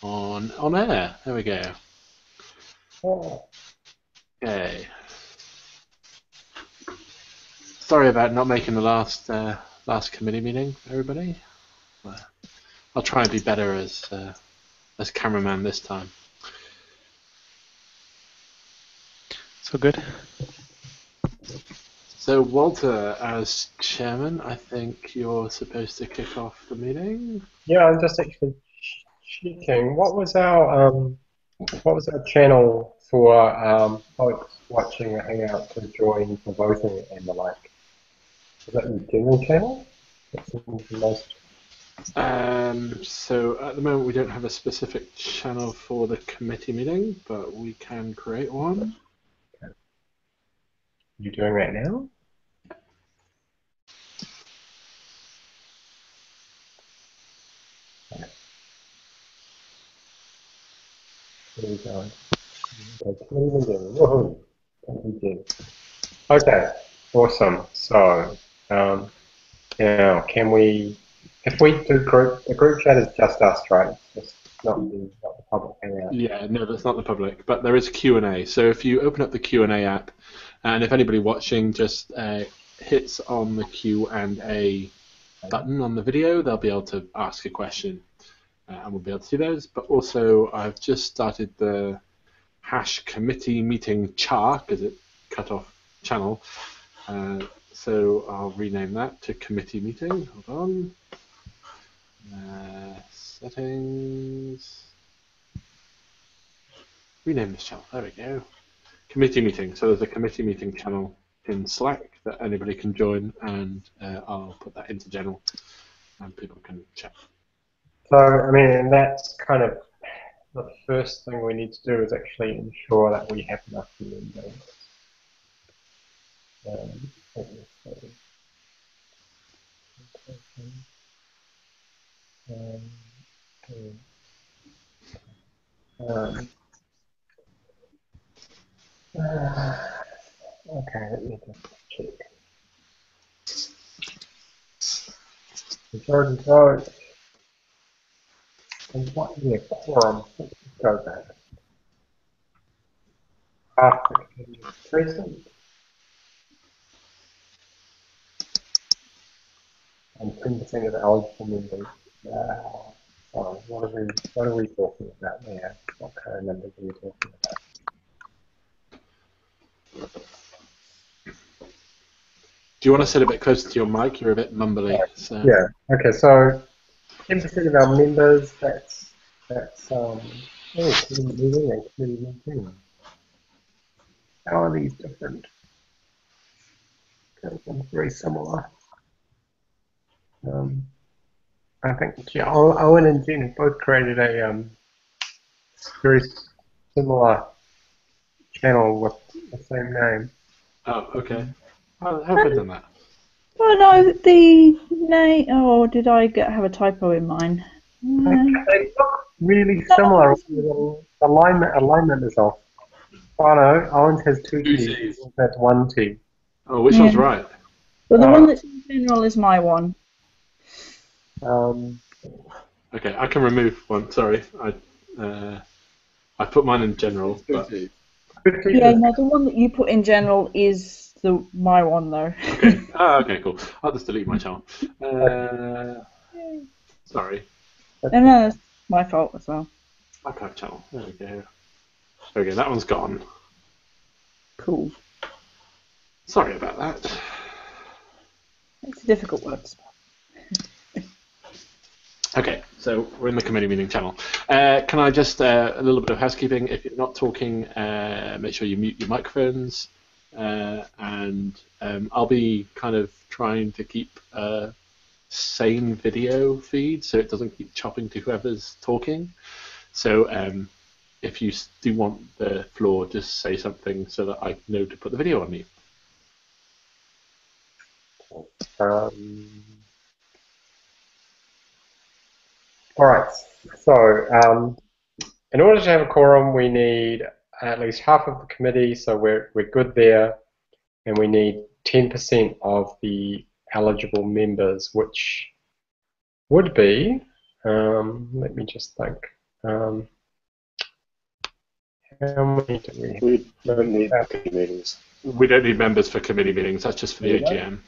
on air. There we go. Oh, Okay. Sorry about not making the last committee meeting, everybody. I'll try and be better as cameraman this time. So good. So Walter, as chairman, I think you're supposed to kick off the meeting. yeah, I'm just actually checking. What was our channel for folks watching the Hangout to join for voting and the like? Is that the general channel? That seems the most. So at the moment we don't have a specific channel for the committee meeting, but we can create one. You doing that now? There we go. Okay, woohoo! Okay, awesome. So, now can we? If we do the group chat is just us, right? It's just not the public hangout. Yeah, no, that's not the public, but there is Q&A. So if you open up the Q&A app, and if anybody watching just hits on the Q&A button on the video, they'll be able to ask a question, and we'll be able to see those. But also, I've just started the hash committee meeting char because it cut off channel. So I'll rename that to committee meeting. Hold on. Settings. Rename this channel. There we go. Committee meeting. So there's a committee meeting channel in Slack that anybody can join, and I'll put that into general, and people can chat. So, I mean, that's kind of the first thing we need to do is actually ensure that we have enough members. Okay, let me just check. Majority vote. And what is a quorum? Let's go back. Half the committee is present. And 10% of eligible members. Oh, what are we talking about there? What kind of numbers are we talking about? Do you want to sit a bit closer to your mic? You're a bit mumbly. So. Yeah. Okay. So 10% of our members. That's committee meeting and committee meeting. How are these different? They're very similar. I think Owen and Jen have both created a very similar channel with the same name. Oh, okay. How have I done that? Oh no, the name. Oh, did I have a typo in mine? They look really similar. The alignment is off. Oh no, Owen's has two T's. That's one T. Oh, which one's right? Well, the one that's in general is my one. Okay, I can remove one. Sorry, I put mine in general. But... Yeah, no, the one that you put in general is my one though. Okay. Okay, cool. I'll just delete my channel. Sorry. No, it's my fault as well. Archive channel. There we go. Okay, that one's gone. Cool. Sorry about that. It's a difficult word to spell. Okay, so we're in the committee meeting channel. Can I just, a little bit of housekeeping, if you're not talking, make sure you mute your microphones, and I'll be kind of trying to keep a sane video feed so it doesn't keep chopping to whoever's talking. So if you do want the floor, just say something so that I know to put the video on mute. All right, so in order to have a quorum, we need at least half of the committee, so we're good there, and we need 10% of the eligible members, which would be, let me just think, Um, how many do we have? We don't need committee meetings. We don't need members for committee meetings. That's just for the AGM.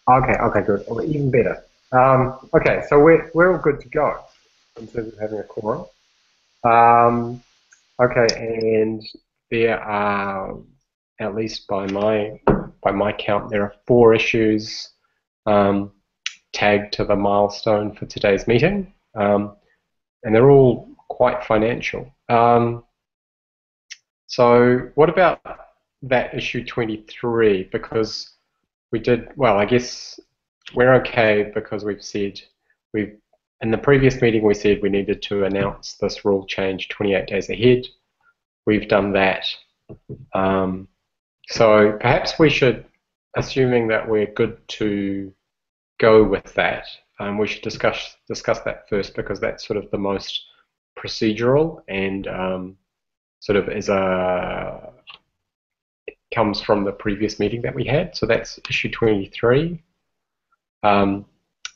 Okay, good. Well, even better. Okay, so we're all good to go in terms of having a quorum. Okay, and there are, at least by my count, there are 4 issues tagged to the milestone for today's meeting, and they're all quite financial. So what about that issue 23? Because we did, well, I guess we're okay because in the previous meeting we said we needed to announce this rule change 28 days ahead. We've done that. So perhaps we should, assuming that we're good to go with that, we should discuss that first, because that's sort of the most procedural and sort of it comes from the previous meeting that we had. So that's issue 23.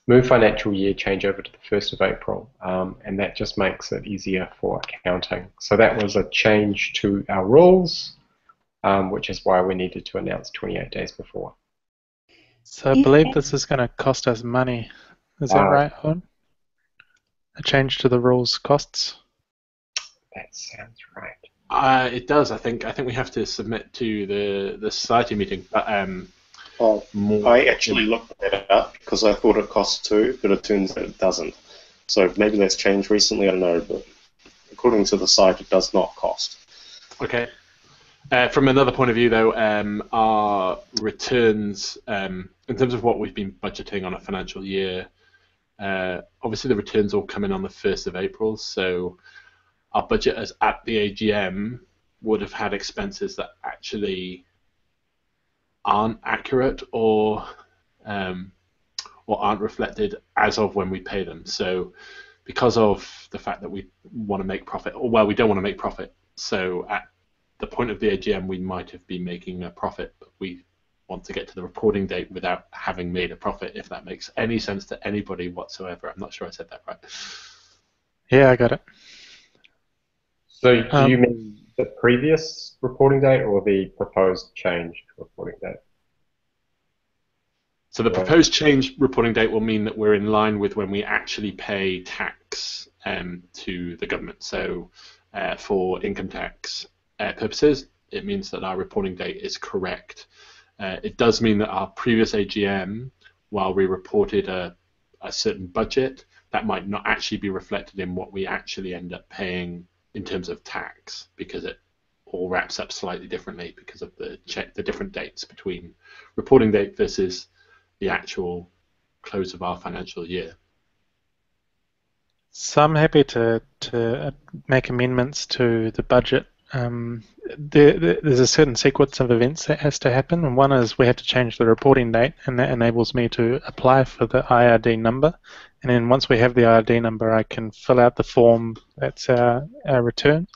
Move financial year change over to the 1st of April, and that just makes it easier for accounting. So that was a change to our rules, which is why we needed to announce 28 days before. So I believe this is going to cost us money. Is that right, Owen? A change to the rules costs? That sounds right. It does. I think we have to submit to the society meeting. But I actually looked that up because I thought it cost 2, but it turns out it doesn't. So maybe that's changed recently. I don't know, but according to the site, it does not cost. Okay. From another point of view, though, our returns, in terms of what we've been budgeting on a financial year, obviously the returns all come in on the 1st of April, so our budget as at the AGM would have had expenses that actually aren't accurate or aren't reflected as of when we pay them. So because of the fact that we want to make profit, or well, we don't want to make profit, so at the point of the AGM we might have been making a profit, but we want to get to the reporting date without having made a profit, if that makes any sense to anybody whatsoever. I'm not sure I said that right. Yeah, I got it. So do you mean the previous reporting date or the proposed change reporting date? So the proposed change reporting date will mean that we're in line with when we actually pay tax to the government. So for income tax purposes, it means that our reporting date is correct. It does mean that our previous AGM, while we reported a certain budget, that might not actually be reflected in what we actually end up paying in terms of tax, because it all wraps up slightly differently because of the different dates between reporting date versus the actual close of our financial year. So I'm happy to make amendments to the budget. There's a certain sequence of events that has to happen, and one is we have to change the reporting date, and that enables me to apply for the IRD number. And then once we have the IRD number, I can fill out the form that's our return.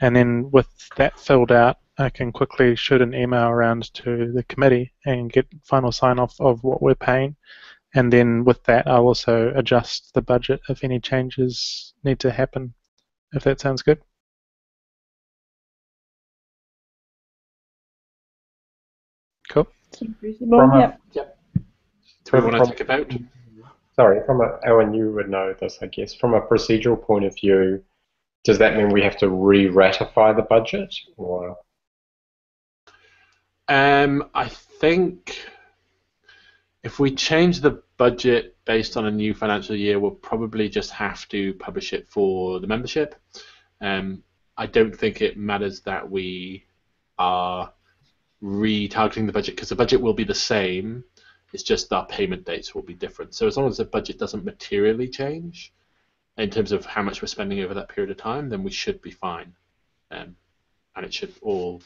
And then with that filled out, I can quickly shoot an email around to the committee and get final sign-off of what we're paying. And then with that, I'll also adjust the budget if any changes need to happen, if that sounds good. Cool. Yep. Do we want to take a vote? Sorry, Owen, you would know this, I guess. From a procedural point of view, does that mean we have to re-ratify the budget, or? I think if we change the budget based on a new financial year, we'll probably just have to publish it for the membership. I don't think it matters that we are retargeting the budget, because the budget will be the same. It's just our payment dates will be different. So as long as the budget doesn't materially change in terms of how much we're spending over that period of time, then we should be fine. And it should all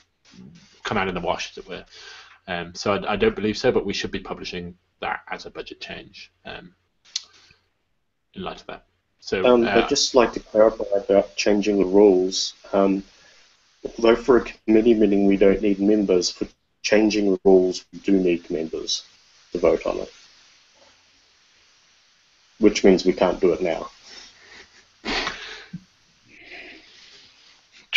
come out in the wash, as it were. So I don't believe so, but we should be publishing that as a budget change in light of that. So I'd just like to clarify about changing the rules. Although for a committee meeting we don't need members, for changing the rules we do need members to vote on it. Which means we can't do it now.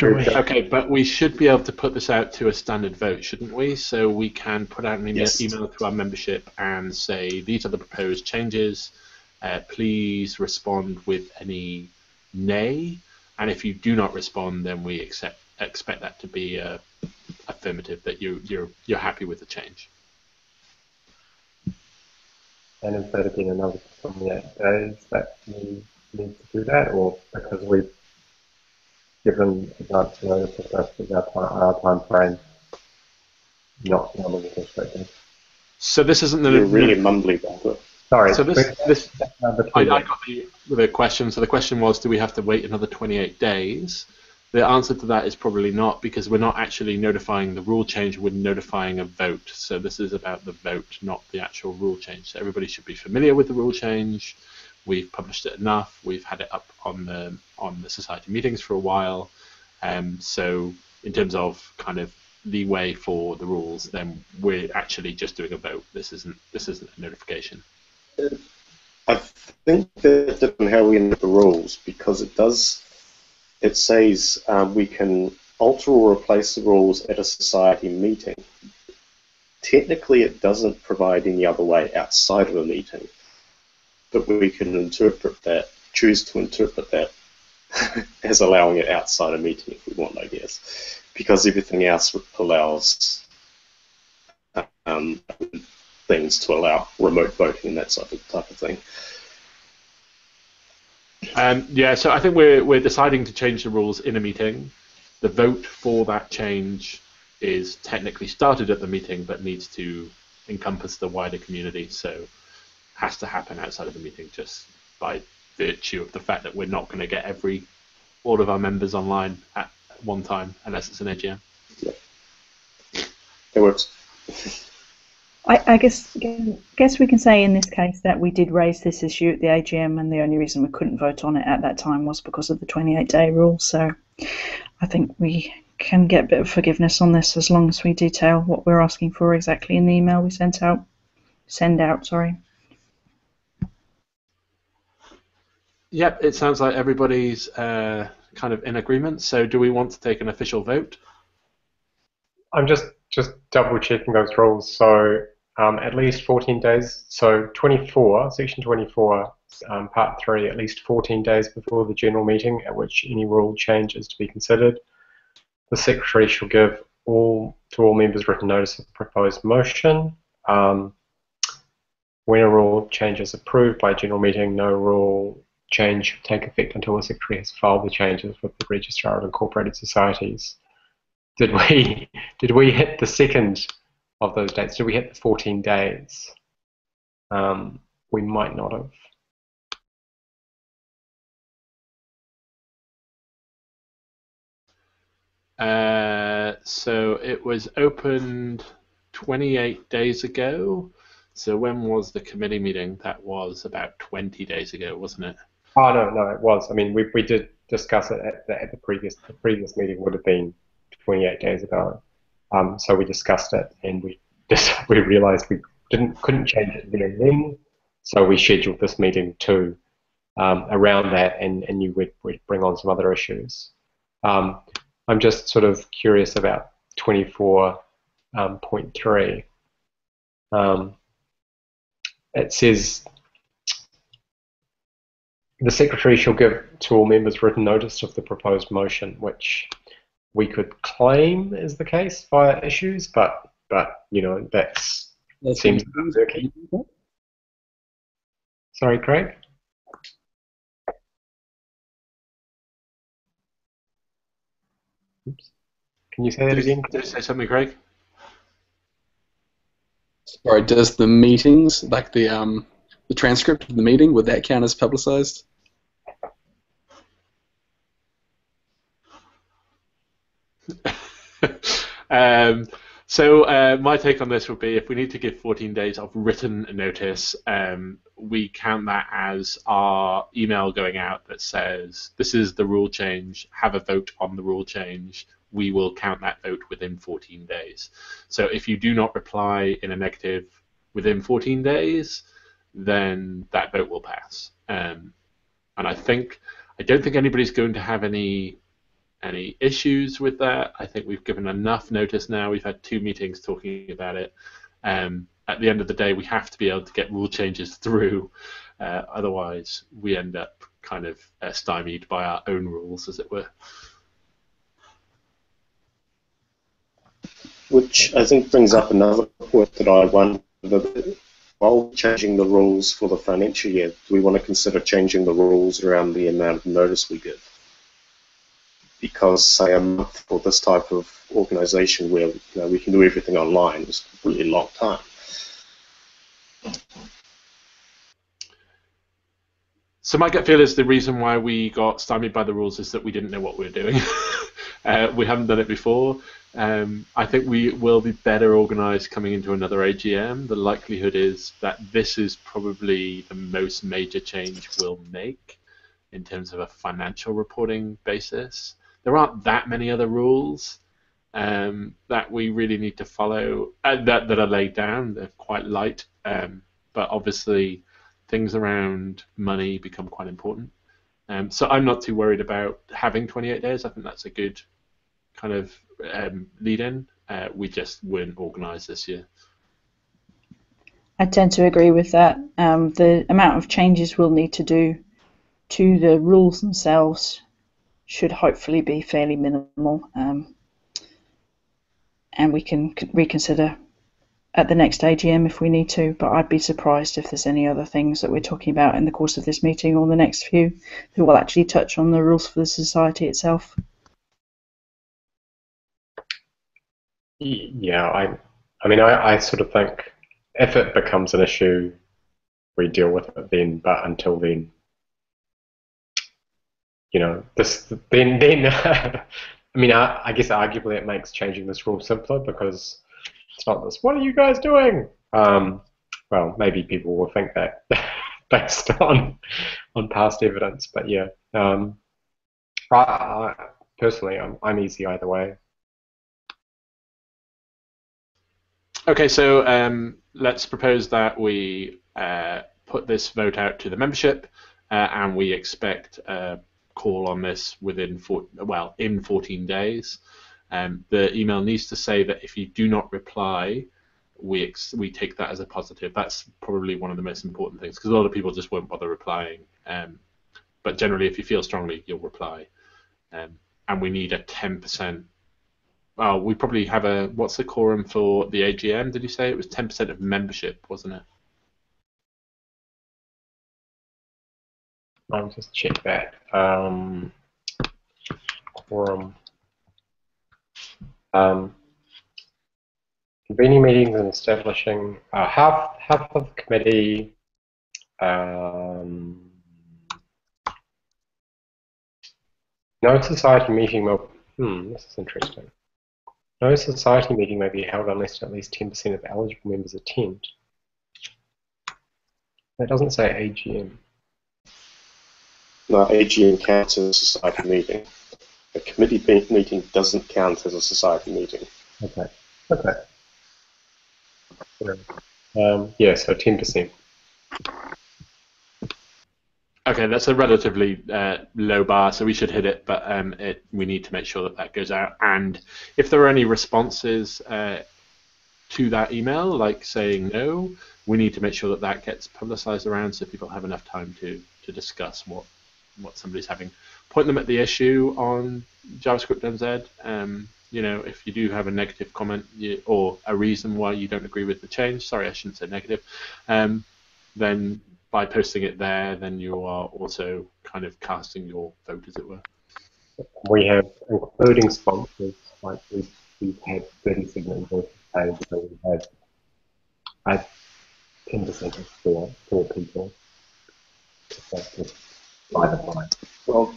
should we? Okay, but we should be able to put this out to a standard vote, shouldn't we? So we can put out an email, Yes. email to our membership and say, these are the proposed changes. Please respond with any nay. And if you do not respond, then we expect that to be affirmative, that you're happy with the change. And is that again another 28 days that we need to do that, or because we've given advance notice of that our time frame not normally restricted? So this isn't You're really mumbly about it. Sorry. So this I I got the question. So the question was, do we have to wait another 28 days? The answer to that is probably not, because we're not actually notifying the rule change, we're notifying a vote. So this is about the vote, not the actual rule change. So everybody should be familiar with the rule change. We've published it enough. We've had it up on the society meetings for a while. So in terms of kind of leeway for the rules, then we're actually just doing a vote. This isn't a notification. I think that's different how we end the rules, because it says we can alter or replace the rules at a society meeting. Technically, it doesn't provide any other way outside of a meeting, but we can choose to interpret that as allowing it outside a meeting if we want, I guess, because everything else allows things to allow remote voting and that type of thing. Yeah, so I think we're deciding to change the rules in a meeting. The vote for that change is technically started at the meeting, but needs to encompass the wider community, so has to happen outside of the meeting just by virtue of the fact that we're not going to get all of our members online at one time unless it's an AGM. Yeah. It works. I guess we can say in this case that we did raise this issue at the AGM, and the only reason we couldn't vote on it at that time was because of the 28-day rule. So I think we can get a bit of forgiveness on this as long as we detail what we're asking for exactly in the email we send out. Yep, it sounds like everybody's kind of in agreement. So do we want to take an official vote? I'm just double checking those rules. So at least 14 days. So 24, section 24, part 3, at least 14 days before the general meeting at which any rule change is to be considered. The Secretary shall give to all members written notice of the proposed motion. When a rule change is approved by a general meeting, no rule change should take effect until the Secretary has filed the changes with the Registrar of Incorporated Societies. Did we hit the second of those dates? Did we hit the 14 days? We might not have. So it was opened 28 days ago. So when was the committee meeting? That was about 20 days ago, wasn't it? Oh no, it was. I mean, we did discuss it at the previous meeting. Would have been 28 days ago. So we discussed it, and we realised we couldn't change it then. So we scheduled this meeting to around that, and you would bring on some other issues. I'm just sort of curious about 24.3. It says the Secretary shall give to all members written notice of the proposed motion, which we could claim is the case via issues, but you know that seems murky. Sorry, Craig. Oops. Can you say that again? Did you say something, Craig? Sorry, does the meetings, like the transcript of the meeting, would that count as publicized? So my take on this would be, if we need to give 14 days of written notice, we count that as our email going out that says, this is the rule change, have a vote on the rule change. We will count that vote within 14 days. So if you do not reply in a negative within 14 days, then that vote will pass. And I don't think anybody's going to have any any issues with that. I think we've given enough notice now. We've had 2 meetings talking about it. At the end of the day, we have to be able to get rule changes through. Otherwise, we end up kind of stymied by our own rules, as it were. Which I think brings up another point that I wonder, while changing the rules for the financial year, do we want to consider changing the rules around the amount of notice we give? Because, say, a month for this type of organisation where we can do everything online is a really long time. So my gut feel is the reason why we got stymied by the rules is that we didn't know what we were doing. We haven't done it before. I think we will be better organised coming into another AGM. The likelihood is that this is probably the most major change we'll make in terms of a financial reporting basis. There aren't that many other rules that we really need to follow that are laid down. They're quite light, but obviously things around money become quite important. So I'm not too worried about having 28 days. I think that's a good kind of lead-in. We just weren't organised this year. I tend to agree with that. The amount of changes we'll need to do to the rules themselves should hopefully be fairly minimal, and we can reconsider at the next AGM if we need to, but I'd be surprised if there's any other things that we're talking about in the course of this meeting or the next few that will actually touch on the rules for the society itself. Yeah, I mean, I sort of think if it becomes an issue, we deal with it then, but until then, then I mean, I guess arguably it makes changing this rule simpler because it's not this, what are you guys doing? Well, maybe people will think that based on past evidence, but yeah. Personally, I'm easy either way. Okay, so let's propose that we put this vote out to the membership, and we expect a call on this within in 14 days. The email needs to say that if you do not reply, we take that as a positive. That's probably one of the most important things because a lot of people just won't bother replying. But generally, if you feel strongly, you'll reply. And we need a 10%. Well, we probably have what's the quorum for the AGM? Did you say it was 10% of membership, wasn't it? I'll just check that. Quorum. Convening meetings and establishing half of the committee. No society meeting will. This is interesting. No society meeting may be held unless at least 10% of eligible members attend. That doesn't say AGM. No, AGM counts as a society meeting. A committee meeting doesn't count as a society meeting. Okay. Yeah, so 10%. Okay, that's a relatively low bar, so we should hit it, but we need to make sure that goes out. And if there are any responses to that email, like saying no, we need to make sure that gets publicized around so people have enough time to discuss what somebody's having. Point them at the issue on JavaScript NZ. If you do have a negative comment or a reason why you don't agree with the change, sorry, I shouldn't say negative, then by posting it there, then you are also kind of casting your vote, as it were. We have, including sponsors, like we've had 30 segment voices paid, so we had 10% of four people. Well,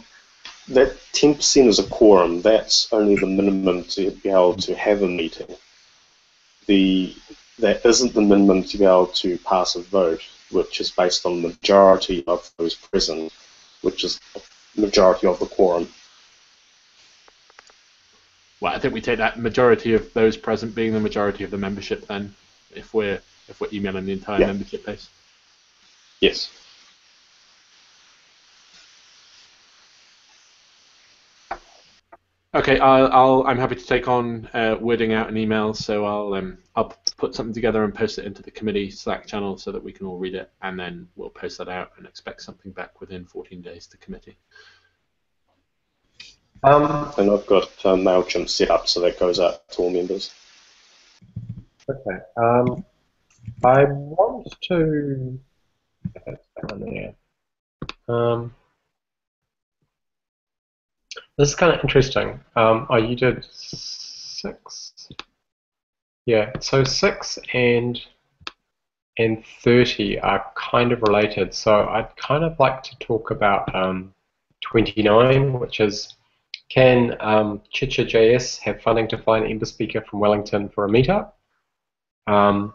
that 10% is a quorum. That's only the minimum to be able to have a meeting. That isn't the minimum to be able to pass a vote, which is based on the majority of those present, which is the majority of the quorum. Well, I think we take that majority of those present being the majority of the membership then, if we're emailing the entire membership base. Yes. Okay, I'm happy to take on wording out an email, so I'll put something together and post it into the committee Slack channel so that we can all read it, and then we'll post that out and expect something back within 14 days to committee. And I've got MailChimp set up so that goes out to all members. Okay. I want to. That's down there. This is kind of interesting. Oh, you did 6. Yeah. So 6 and 30 are kind of related. So I'd kind of like to talk about 29, which is, can Chicha.js have funding to fly an Ember speaker from Wellington for a meetup? Now,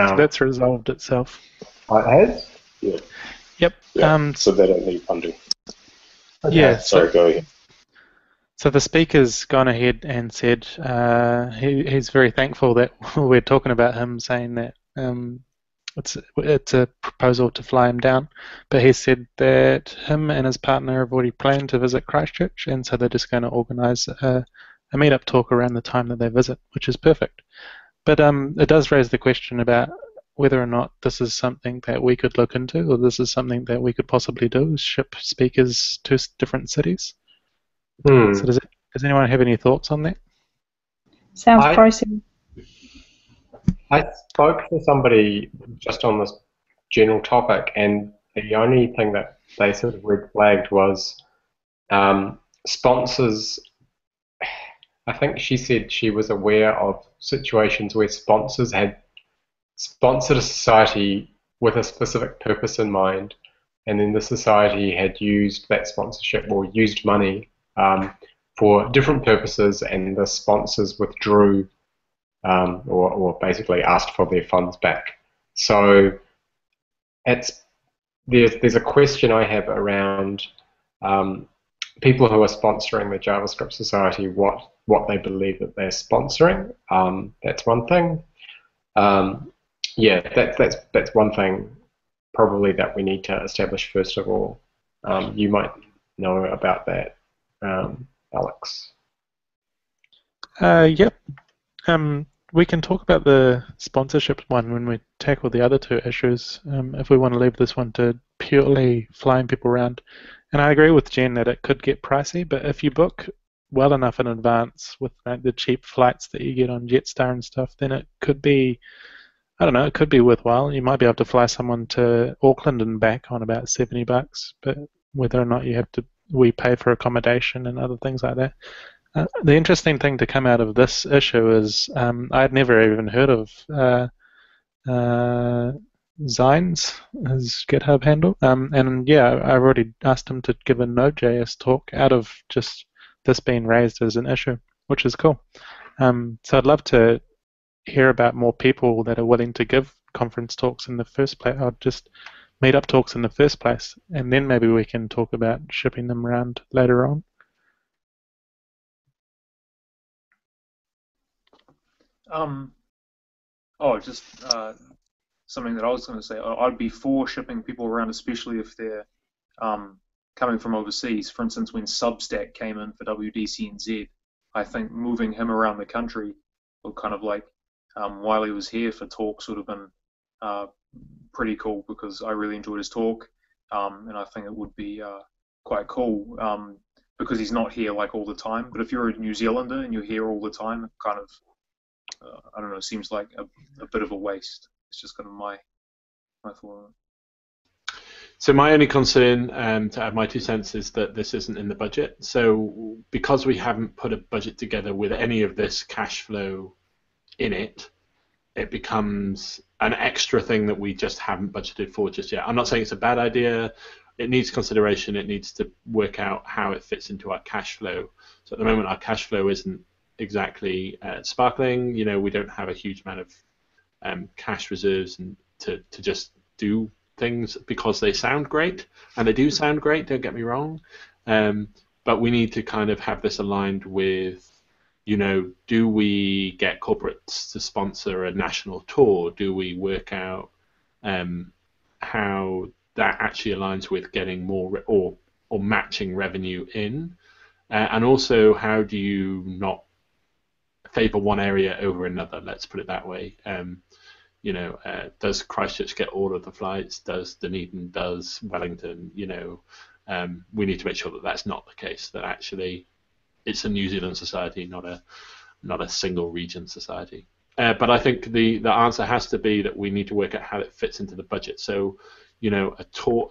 So that's resolved itself. it has? Yeah. Yep. Yeah. So they don't need funding. Okay. Yeah. Sorry, go ahead. So the speaker's gone ahead and said he's very thankful that we're talking about him, saying that it's a proposal to fly him down. But he said that him and his partner have already planned to visit Christchurch, and so they're just going to organise a meetup talk around the time that they visit, which is perfect. But it does raise the question about whether or not this is something that we could look into, or this is something that we could possibly do, is ship speakers to different cities. So does anyone have any thoughts on that? Sounds pricey. I spoke to somebody just on this general topic, and the only thing that they sort of red flagged was sponsors. I think she said she was aware of situations where sponsors had sponsored a society with a specific purpose in mind, and then the society had used that sponsorship or used money for different purposes, and the sponsors withdrew or basically asked for their funds back. So there's a question I have around people who are sponsoring the JavaScript Society, what they believe that they're sponsoring. That's one thing. Yeah, that's one thing probably that we need to establish first of all. You might know about that, Alex. Yep. We can talk about the sponsorship one when we tackle the other two issues, if we want to leave this one to purely flying people around. And I agree with Jen that it could get pricey, but if you book well enough in advance with the cheap flights that you get on Jetstar and stuff, then it could be, I don't know, it could be worthwhile. You might be able to fly someone to Auckland and back on about $70, but whether or not we pay for accommodation and other things like that. The interesting thing to come out of this issue is I'd never even heard of Zines, his GitHub handle, and yeah, I've already asked him to give a Node.js talk out of just this being raised as an issue, which is cool. So I'd love to hear about more people that are willing to give conference talks in the first place, or just meetup talks in the first place, and then maybe we can talk about shipping them around later on. Just something that I was going to say. I'd be for shipping people around, especially if they're coming from overseas. For instance, when Substack came in for WDCNZ, I think moving him around the country, or kind of like while he was here for talks, would have been pretty cool, because I really enjoyed his talk, and I think it would be quite cool because he's not here like all the time. But if you're a New Zealander and you're here all the time, it kind of I don't know, seems like a bit of a waste. It's just kind of my thought on it. So my only concern, to add my 2 cents, is that this isn't in the budget. So because we haven't put a budget together with any of this cash flow in it, it becomes an extra thing that we just haven't budgeted for just yet. I'm not saying it's a bad idea. It needs consideration. It needs to work out how it fits into our cash flow. So at the moment, our cash flow isn't exactly sparkling. You know, we don't have a huge amount of cash reserves and to just do things because they sound great, and they do sound great, don't get me wrong, but we need to kind of have this aligned with, you know, do we get corporates to sponsor a national tour? Do we work out how that actually aligns with getting more, or matching revenue in, and also how do you not favour one area over another? Let's put it that way. Does Christchurch get all of the flights? Does Dunedin? Does Wellington? We need to make sure that that's not the case. That actually, it's a New Zealand society, not a single region society. But I think the answer has to be that we need to work out how it fits into the budget. So,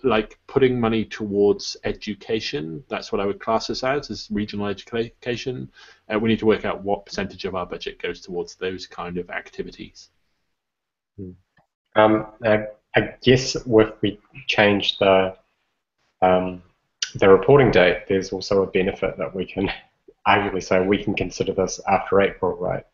like putting money towards education, that's what I would class this as regional education. We need to work out what percentage of our budget goes towards those kind of activities. I guess if we change the reporting date, there's also a benefit that we can arguably say we can consider this after April, right?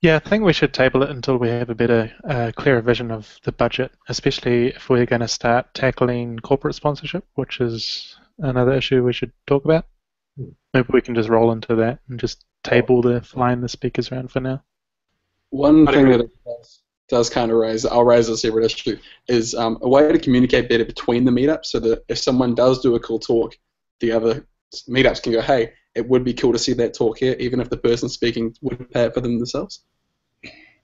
Yeah, I think we should table it until we have a better, clearer vision of the budget, especially if we're going to start tackling corporate sponsorship, which is another issue we should talk about. Maybe we can just roll into that and just table flying the speakers around for now. One thing that it does kind of raise, I'll raise a separate issue, is a way to communicate better between the meetups so that if someone does do a cool talk, the other meetups can go, hey, it would be cool to see that talk here, even if the person speaking would pay it for them themselves.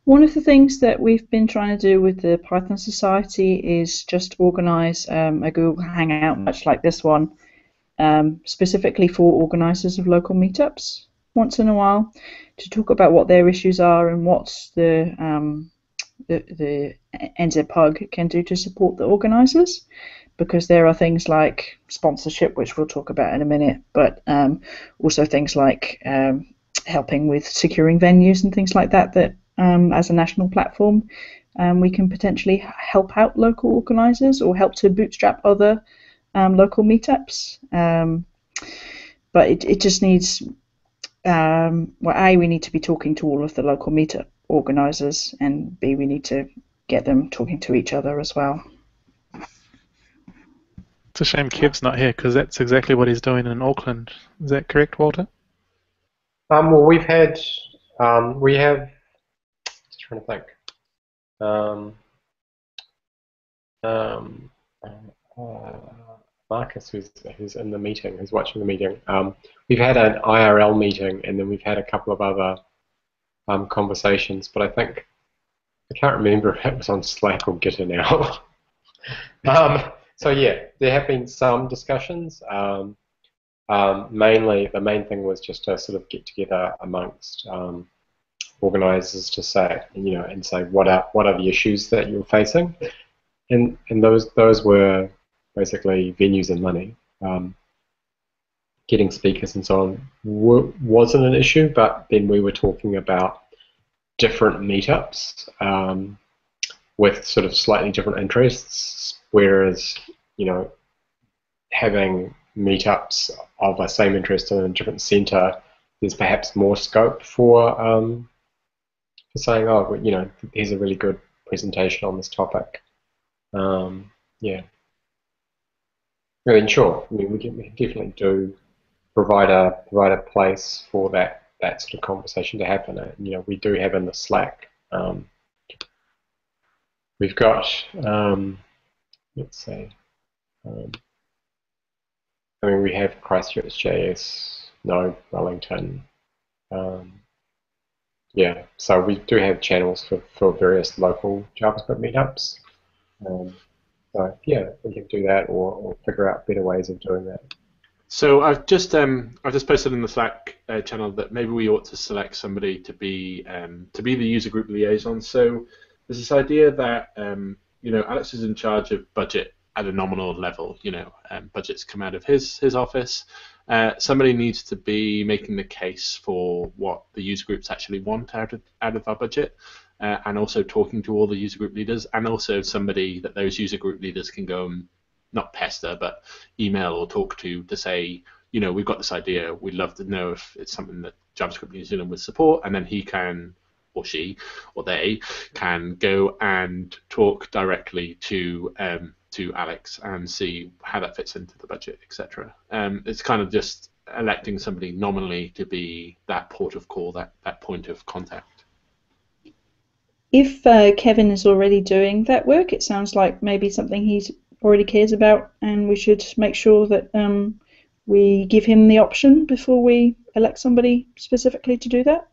One of the things that we've been trying to do with the Python Society is just organise a Google Hangout, much like this one, specifically for organisers of local meetups once in a while, to talk about what their issues are and what the NZPUG can do to support the organisers. Because there are things like sponsorship, which we'll talk about in a minute, but also things like helping with securing venues and things like that, as a national platform, we can potentially help out local organisers or help to bootstrap other local meetups. But it just needs, we need to be talking to all of the local meetup organisers, and B, we need to get them talking to each other as well. It's a shame Kev's not here because that's exactly what he's doing in Auckland. Is that correct, Walter? Well, we have, just trying to think. Marcus, who's in the meeting, who's watching the meeting. We've had an IRL meeting, and then we've had a couple of other conversations, but I can't remember if it was on Slack or Gitter now. So yeah, there have been some discussions. Mainly, the main thing was just to sort of get together amongst organisers to say, and say what are the issues that you're facing, and those were basically venues and money. Getting speakers and so on wasn't an issue, but then we were talking about different meetups with sort of slightly different interests. Whereas, having meetups of the same interest in a different centre, there's perhaps more scope for saying, here's a really good presentation on this topic. Yeah. I mean, sure. I mean, we can definitely do provide a place for that sort of conversation to happen. We do have in the Slack. We've got. Let's see. We have Christchurch JS, Wellington. Yeah, so we do have channels for various local JavaScript meetups. So yeah, we can do that or figure out better ways of doing that. So I've just posted in the Slack channel that maybe we ought to select somebody to be the user group liaison. So there's this idea that Alex is in charge of budget at a nominal level. Budgets come out of his office. Somebody needs to be making the case for what the user groups actually want out of our budget, and also talking to all the user group leaders, and also somebody that those user group leaders can go and not pester, but email or talk to say, we've got this idea. We'd love to know if it's something that JavaScript New Zealand would support, and then he can, or she, or they can go and talk directly to Alex and see how that fits into the budget, etc. It's kind of just electing somebody nominally to be that port of call, that point of contact. If Kevin is already doing that work, it sounds like maybe something he's already cares about, and we should make sure that we give him the option before we elect somebody specifically to do that.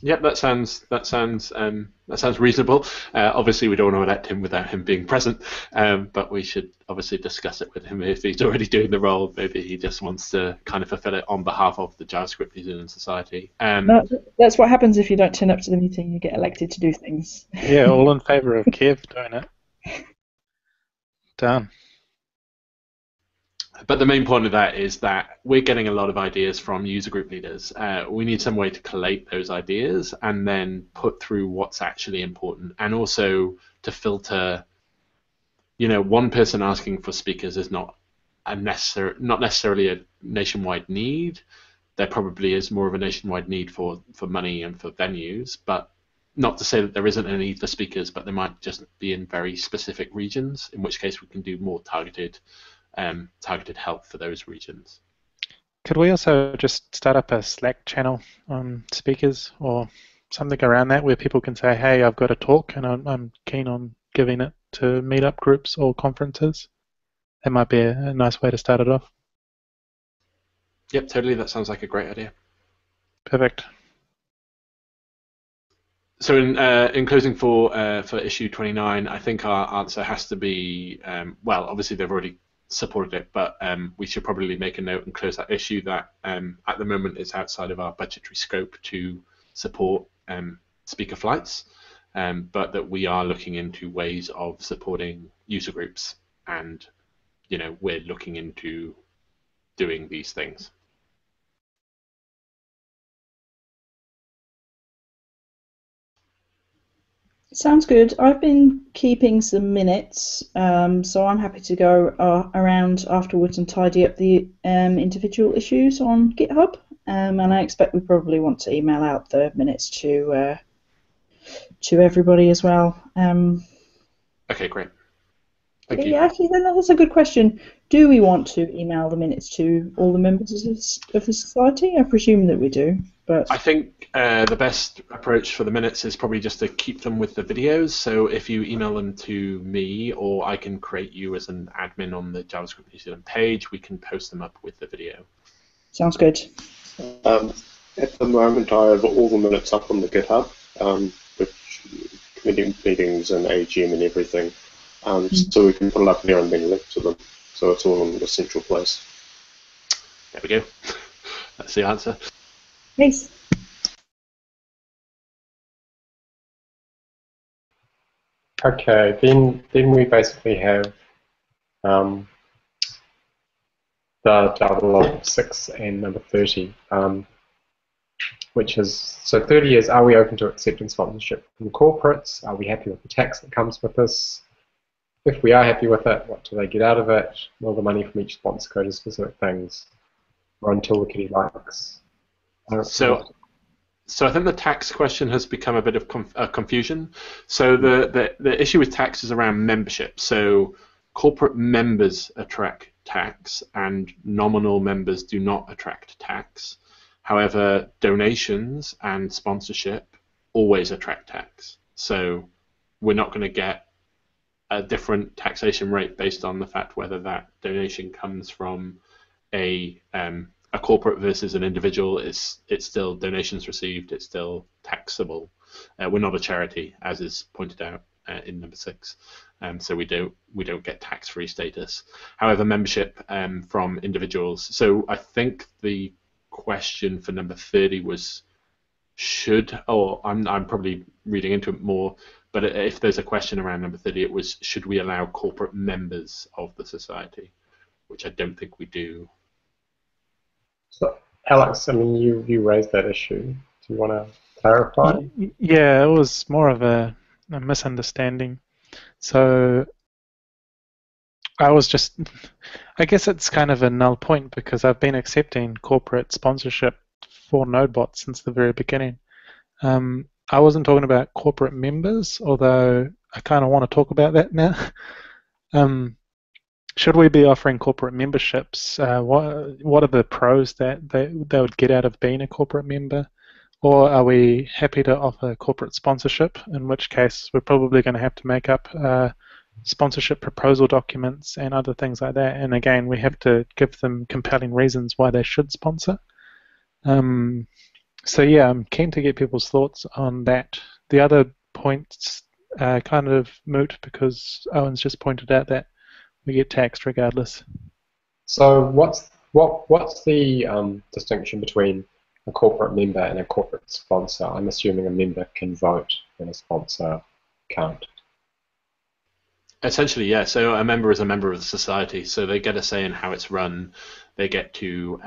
Yep, that sounds reasonable. Obviously, we don't want to elect him without him being present, but we should obviously discuss it with him. If he's already doing the role, maybe he just wants to kind of fulfill it on behalf of the JavaScript New Zealand Society. No, that's what happens if you don't turn up to the meeting. You get elected to do things. Yeah, all in favour of Kev doing it. Done. But the main point of that is that we're getting a lot of ideas from user group leaders. We need some way to collate those ideas and then put through what's actually important, and also to filter. One person asking for speakers is not necessarily a nationwide need. There probably is more of a nationwide need for money and for venues, but not to say that there isn't a need for speakers, but there might just be in very specific regions, in which case we can do more targeted help for those regions. Could we also just start up a Slack channel on speakers or something around that where people can say, hey, I've got a talk and I'm keen on giving it to meetup groups or conferences? That might be a nice way to start it off. Yep, totally. That sounds like a great idea. Perfect. So in closing for issue 29, I think our answer has to be, well, obviously they've already supported it, but we should probably make a note and close that issue that at the moment is outside of our budgetary scope to support speaker flights, but that we are looking into ways of supporting user groups, and we're looking into doing these things. Sounds good. I've been keeping some minutes, so I'm happy to go around afterwards and tidy up the individual issues on GitHub. And I expect we probably want to email out the minutes to everybody as well. Okay, great. Thank you. Yeah, actually, that's a good question. Do we want to email the minutes to all the members of the society? I presume that we do. But I think the best approach for the minutes is probably just to keep them with the videos. So if you email them to me, or I can create you as an admin on the JavaScript New Zealand page, we can post them up with the video. Sounds good. At the moment, I have all the minutes up on the GitHub, which committee meetings and AGM and everything. So we can put it up there and then link to them. So it's all in the central place. There we go. That's the answer. Nice. Okay, then we basically have the 006 and number 30, which is, so 30 is, are we open to accepting sponsorship from corporates? Are we happy with the tax that comes with this? If we are happy with it, what do they get out of it? Will the money from each sponsor go to specific things? Or until the kitty likes? So I think the tax question has become a bit of confusion. So the issue with tax is around membership. So corporate members attract tax, and nominal members do not attract tax. However, donations and sponsorship always attract tax. So we're not going to get a different taxation rate based on the fact whether that donation comes from a corporate versus an individual. It's still donations received. It's still taxable. We're not a charity, as is pointed out in number 6, so we don't get tax-free status. However, membership from individuals. So I think the question for number 30 was I'm probably reading into it more. But if there's a question around number 30, it was, should we allow corporate members of the society, which I don't think we do. So, Alex, I mean, you raised that issue. Do you want to clarify? Yeah, it was more of a misunderstanding. So I guess it's kind of a null point because I've been accepting corporate sponsorship for NodeBot since the very beginning. I wasn't talking about corporate members, although I kind of want to talk about that now. Should we be offering corporate memberships? What are the pros that they would get out of being a corporate member? Or are we happy to offer corporate sponsorship, in which case we're probably going to have to make up sponsorship proposal documents and other things like that. And again, we have to give them compelling reasons why they should sponsor. So yeah, I'm keen to get people's thoughts on that. The other points are kind of moot because Owen's just pointed out that we get taxed regardless. So what's the distinction between a corporate member and a corporate sponsor? I'm assuming a member can vote and a sponsor can't. Essentially, yeah. So a member is a member of the society, so they get a say in how it's run. They get to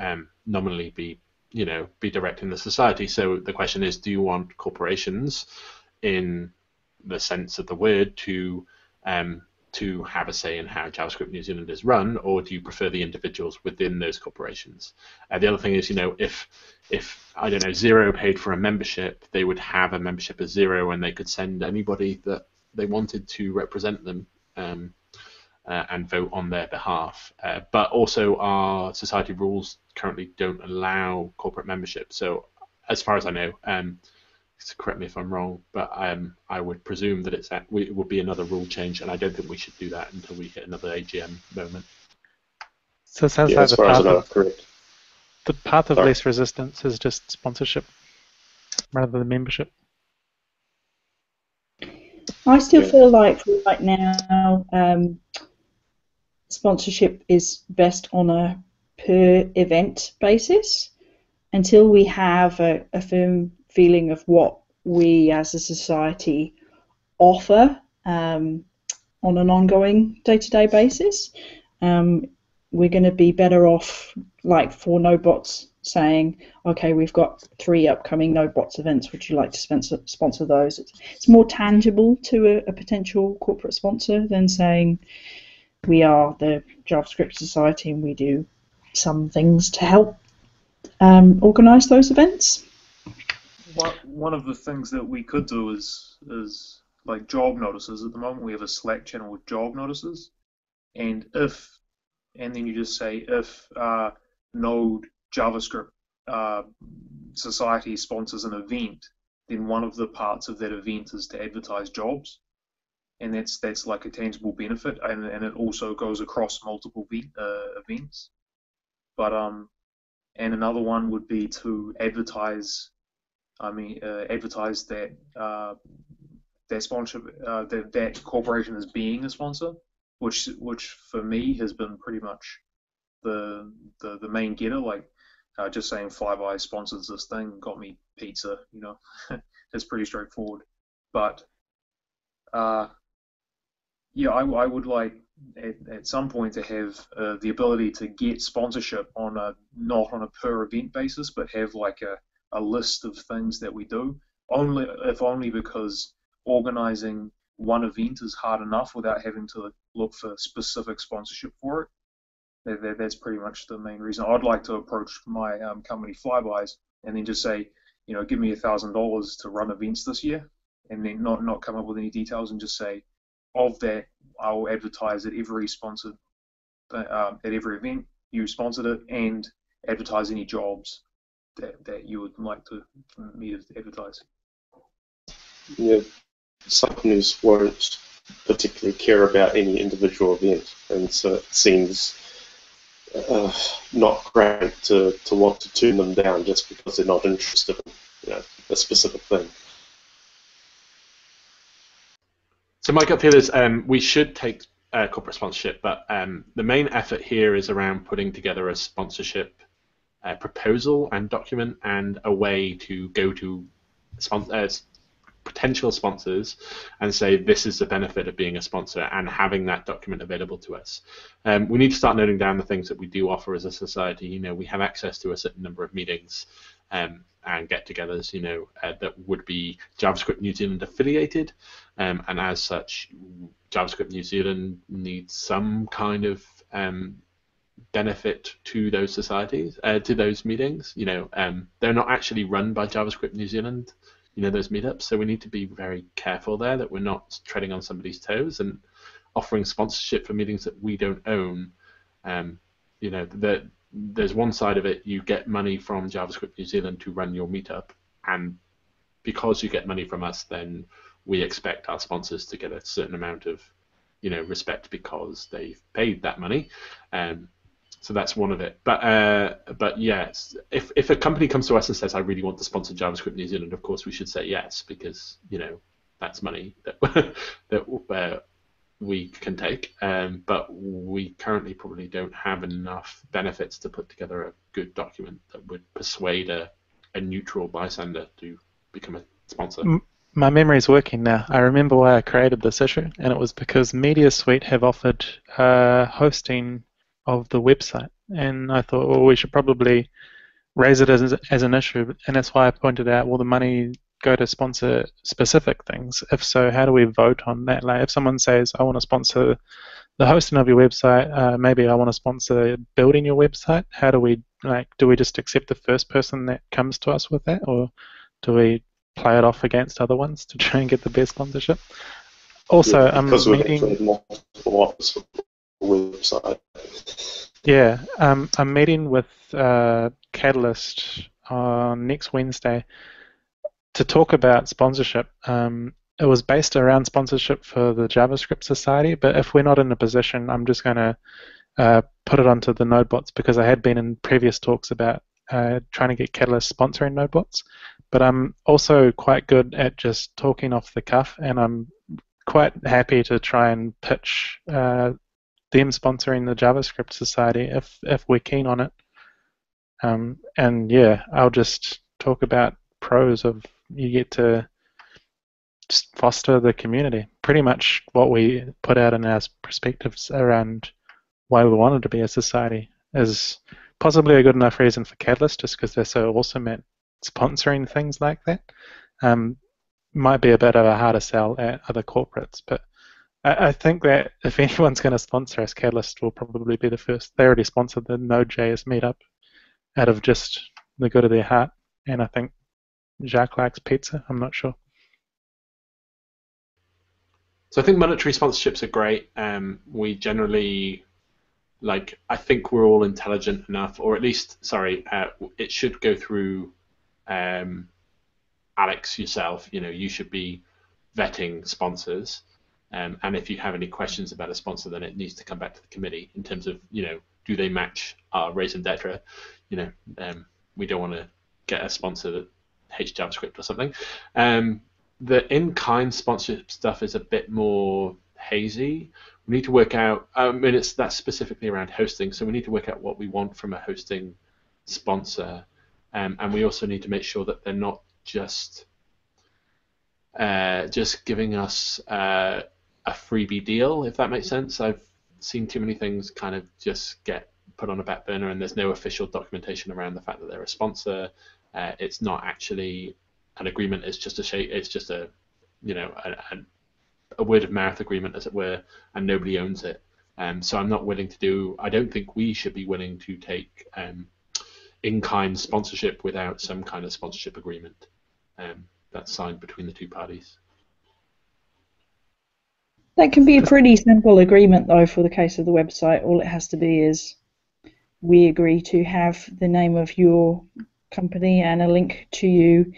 nominally be directing the society. So the question is, do you want corporations, in the sense of the word, to have a say in how JavaScript New Zealand is run, or do you prefer the individuals within those corporations? The other thing is, if I don't know, Xero paid for a membership, they would have a membership as Xero, and they could send anybody that they wanted to represent them and vote on their behalf. But also, our society rules currently don't allow corporate membership. So, as far as I know, correct me if I'm wrong, but I would presume that it would be another rule change, and I don't think we should do that until we hit another AGM moment. So it sounds Yeah, like as far as I know, correct. the path of Sorry. least resistance is just sponsorship rather than membership. I still Yeah. feel like right now sponsorship is best on a per event basis until we have a firm feeling of what we as a society offer on an ongoing day-to-day basis. We're going to be better off, like for NoBots, saying, okay, we've got 3 upcoming NoBots events, would you like to sponsor those? It's more tangible to a potential corporate sponsor than saying we are the JavaScript Society and we do some things to help organise those events. One of the things that we could do is like job notices. At the moment, we have a Slack channel with job notices, and then you just say if Node JavaScript Society sponsors an event, then one of the parts of that event is to advertise jobs, and that's like a tangible benefit, and it also goes across multiple events. But and another one would be to advertise. Advertise that that sponsorship, that corporation as being a sponsor, which for me has been pretty much the main getter. Like just saying Flyby sponsors this thing got me pizza. It's pretty straightforward. But yeah, I would like at some point to have the ability to get sponsorship on not on a per event basis, but have like a list of things that we do, only because organizing one event is hard enough without having to look for specific sponsorship for it. That's pretty much the main reason. I'd like to approach my company Flybys and then just say, give me $1,000 to run events this year, and then not come up with any details and just say, of that, I'll advertise at every sponsored at every event you sponsored it, and advertise any jobs that you would like me to advertise. Yeah, some companies won't particularly care about any individual event, and so it seems not great to want to turn them down just because they're not interested in a specific thing. So my gut feel is we should take corporate sponsorship, but the main effort here is around putting together a sponsorship proposal and document and a way to go to potential sponsors and say this is the benefit of being a sponsor, and having that document available to us. We need to start noting down the things that we do offer as a society. We have access to a certain number of meetings and get-togethers, that would be JavaScript New Zealand affiliated, and as such, JavaScript New Zealand needs some kind of benefit to those societies, to those meetings. They're not actually run by JavaScript New Zealand, those meetups, so we need to be very careful there that we're not treading on somebody's toes and offering sponsorship for meetings that we don't own. There's one side of it, you get money from JavaScript New Zealand to run your meetup, and because you get money from us, then we expect our sponsors to get a certain amount of, respect because they've paid that money. So that's one of it. But yes, if a company comes to us and says, I really want to sponsor JavaScript New Zealand, of course we should say yes, because that's money that we can take. But we currently probably don't have enough benefits to put together a good document that would persuade a neutral bystander to become a sponsor. My memory is working now. I remember why I created this issue, and it was because MediaSuite have offered hosting of the website, and I thought, well, we should probably raise it as an issue, and that's why I pointed out, will the money go to sponsor specific things? If so, how do we vote on that? Like, if someone says, I want to sponsor the hosting of your website, maybe I want to sponsor building your website, how do we, do we just accept the first person that comes to us with that, or do we play it off against other ones to try and get the best sponsorship? Also, because we're meeting multiple offers for the website. Yeah, I'm meeting with Catalyst on next Wednesday to talk about sponsorship. It was based around sponsorship for the JavaScript Society, but if we're not in a position, I'm just going to put it onto the NodeBots, because I had been in previous talks about trying to get Catalyst sponsoring NodeBots. But I'm also quite good at just talking off the cuff, and I'm quite happy to try and pitch them sponsoring the JavaScript Society if we're keen on it. And yeah, I'll just talk about pros of you get to just foster the community. Pretty much what we put out in our perspectives around why we wanted to be a society is possibly a good enough reason for Catalyst, just because they're so awesome at sponsoring things like that. Might be a bit of a harder sell at other corporates, but I think that if anyone's going to sponsor us, Catalyst will probably be the first. They already sponsored the Node.js meetup out of just the good of their heart, and I think Jacques likes pizza. I'm not sure. So I think monetary sponsorships are great. We generally, I think we're all intelligent enough, or at least, it should go through Alex yourself. You should be vetting sponsors. And if you have any questions about a sponsor, then it needs to come back to the committee in terms of, do they match our raison d'etre? We don't want to get a sponsor that hates JavaScript or something. The in-kind sponsorship stuff is a bit more hazy. We need to work out, that's specifically around hosting, so we need to work out what we want from a hosting sponsor. And we also need to make sure that they're not just giving us a freebie deal, if that makes sense. I've seen too many things kind of just get put on a back burner, and there's no official documentation around the fact that they're a sponsor. It's not actually an agreement. It's just a word of mouth agreement, as it were, and nobody owns it. So I'm not willing to do. I don't think we should be willing to take in-kind sponsorship without some kind of sponsorship agreement that's signed between the two parties. That can be a pretty simple agreement, though, for the case of the website. All it has to be is we agree to have the name of your company and a link to you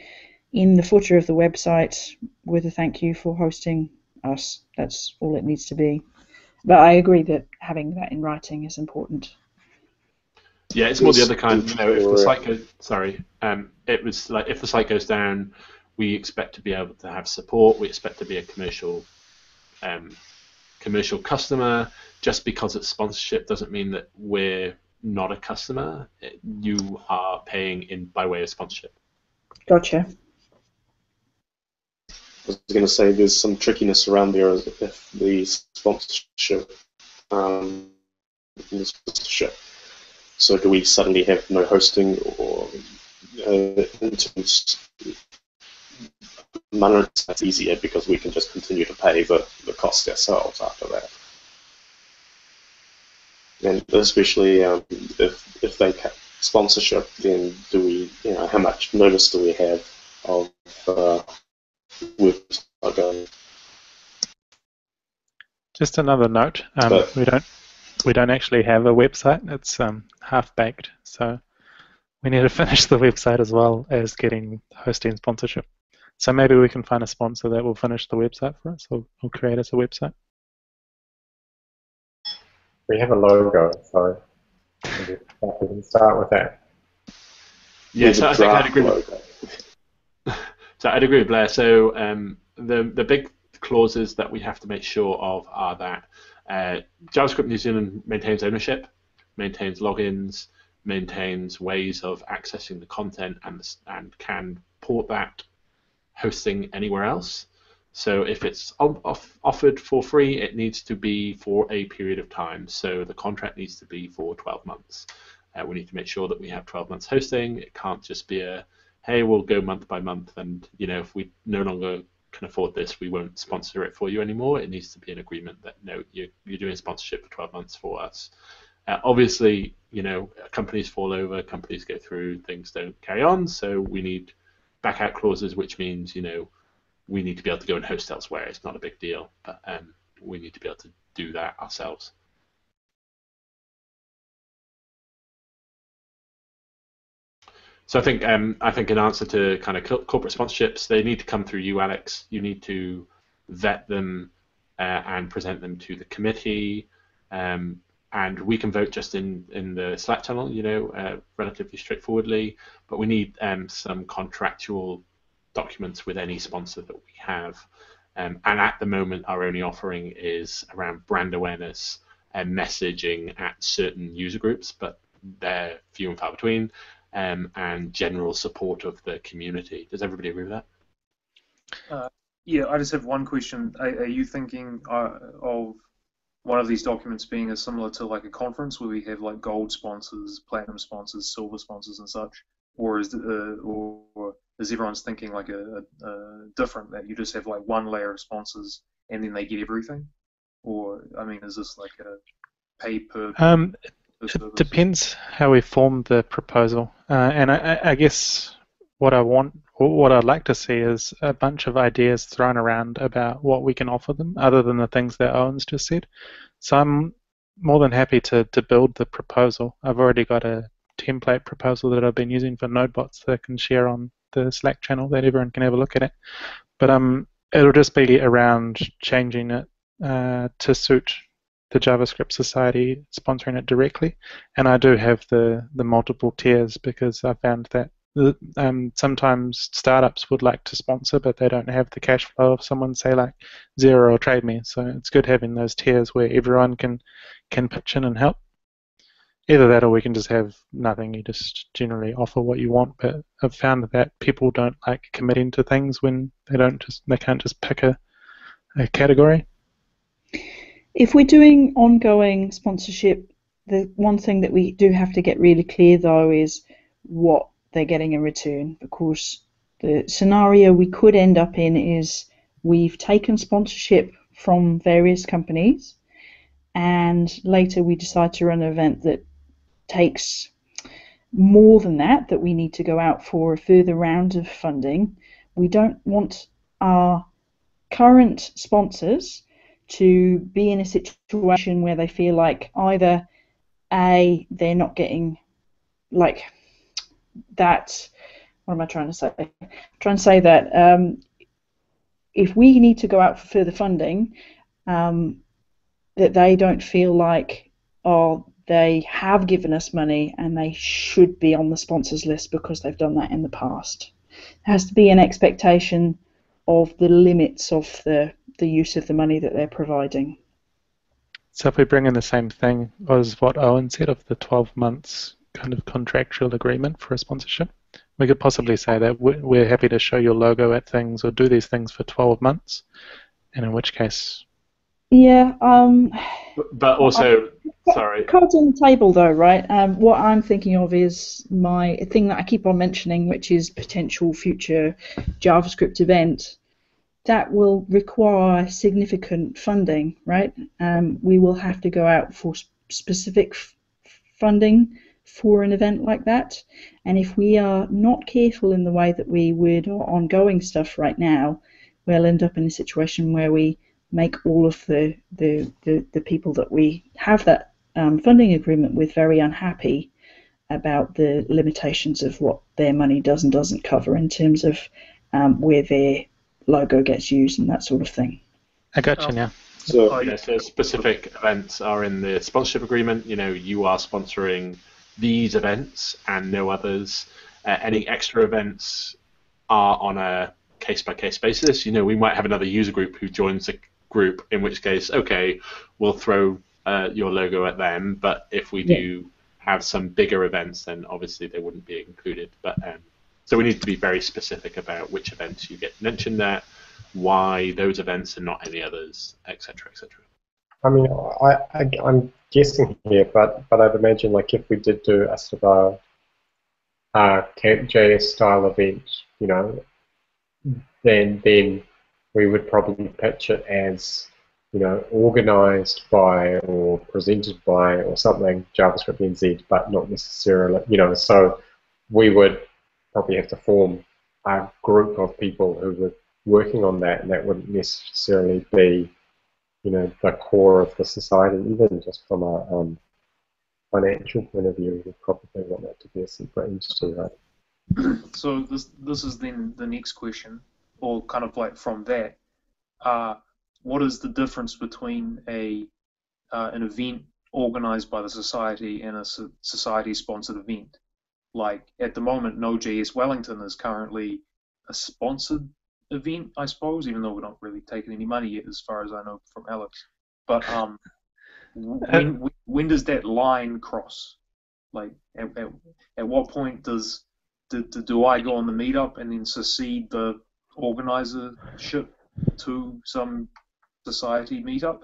in the footer of the website with a thank you for hosting us. That's all it needs to be. But I agree that having that in writing is important. Yeah, it's more the other kind. If the site goes, it was like if the site goes down, we expect to be able to have support. We expect to be a commercial customer. Just because it's sponsorship doesn't mean that we're not a customer. You are paying by way of sponsorship. Gotcha. I was going to say there's some trickiness around there if the sponsorship. So do we suddenly have no hosting, or in terms money? That's easier because we can just continue to pay the cost ourselves after that. And especially if they cut sponsorship, then do we, how much notice do we have of website going? Just another note: we don't actually have a website. It's half baked. So we need to finish the website as well as getting hosting sponsorship. So maybe we can find a sponsor that will finish the website for us, or create us a website. We have a logo, so we can start with that. Yeah, so I think I'd agree. Logo. So I'd agree with Blair. So the big clauses that we have to make sure of are that JavaScript New Zealand maintains ownership, maintains logins, maintains ways of accessing the content, and can port that hosting anywhere else. So if it's offered for free, it needs to be for a period of time. So the contract needs to be for 12 months. We need to make sure that we have 12 months hosting. It can't just be a, hey, we'll go month by month, and if we no longer can afford this, we won't sponsor it for you anymore. It needs to be an agreement that no, you're doing sponsorship for 12 months for us. Obviously, companies fall over, companies go through, things don't carry on, so we need back-out clauses, which means we need to be able to go and host elsewhere. It's not a big deal, but we need to be able to do that ourselves. So I think in answer to kind of corporate sponsorships, they need to come through you, Alex. You need to vet them and present them to the committee, and we can vote just in the Slack channel, relatively straightforwardly. But we need some contractual documents with any sponsor that we have. And at the moment, our only offering is around brand awareness and messaging at certain user groups, but they're few and far between. And general support of the community. Does everybody agree with that? Yeah, I just have one question. Are you thinking of one of these documents being similar to like a conference where we have like gold sponsors, platinum sponsors, silver sponsors, and such, or is everyone's thinking like a different, that you just have like one layer of sponsors and then they get everything? Or is this like a pay per? It depends how we form the proposal, and I guess what I'd like to see is a bunch of ideas thrown around about what we can offer them, other than the things that Owen's just said. So I'm more than happy to build the proposal. I've already got a template proposal that I've been using for NodeBots that I can share on the Slack channel, that everyone can have a look at it. But it'll just be around changing it to suit the JavaScript Society sponsoring it directly, and I do have the multiple tiers because I found that sometimes startups would like to sponsor, but they don't have the cash flow of someone, say like Xero or TradeMe. So it's good having those tiers where everyone can pitch in and help. Either that, or we can just have nothing. You just generally offer what you want. But I've found that people don't like committing to things when they can't just pick a category. If we're doing ongoing sponsorship, the one thing that we do have to get really clear, though, is what they're getting in return. Because the scenario we could end up in is we've taken sponsorship from various companies, and later we decide to run an event that takes more than that we need to go out for a further round of funding. We don't want our current sponsors to be in a situation where they feel like either they're not getting like that. What am I trying to say? I'm trying to say that if we need to go out for further funding, that they don't feel like they have given us money and they should be on the sponsors list because they've done that in the past. There has to be an expectation of the limits of the use of the money that they're providing. So if we bring in the same thing as what Owen said of the 12 months kind of contractual agreement for a sponsorship, we could possibly say that we're happy to show your logo at things or do these things for 12 months, and in which case... Yeah. But also, sorry. Cards on the table, though, right? What I'm thinking of is my thing that I keep on mentioning, which is potential future JavaScript event. That will require significant funding, right? We will have to go out for specific funding for an event like that. And if we are not careful in the way that we would ongoing stuff right now, we'll end up in a situation where we make all of the people that we have that funding agreement with very unhappy, about the limitations of what their money does and doesn't cover in terms of where their logo gets used and that sort of thing. I got you now. So, So specific events are in the sponsorship agreement. You are sponsoring these events and no others. Any extra events are on a case-by-case basis. We might have another user group who joins a group, in which case, okay, we'll throw your logo at them. But if we do have some bigger events, then obviously they wouldn't be included. But so we need to be very specific about which events you get mentioned at, why those events and not any others, etc., etc. I mean, I'm guessing here, but I'd imagine like if we did do a sort of a Camp.js style event, then we would probably pitch it as organized by or presented by or something JavaScript NZ, but not necessarily, so we would probably have to form a group of people who were working on that, and that wouldn't necessarily be, the core of the society, even just from a financial point of view. We probably want that to be a separate entity, right? So this is then the next question, or kind of like from that. What is the difference between an event organized by the society and a society-sponsored event? Like at the moment, Node.js Wellington is currently a sponsored event, I suppose, even though we're not really taking any money yet, as far as I know from Alex. But when does that line cross? Like at what point do I go on the meetup and then secede the organizership to some society meetup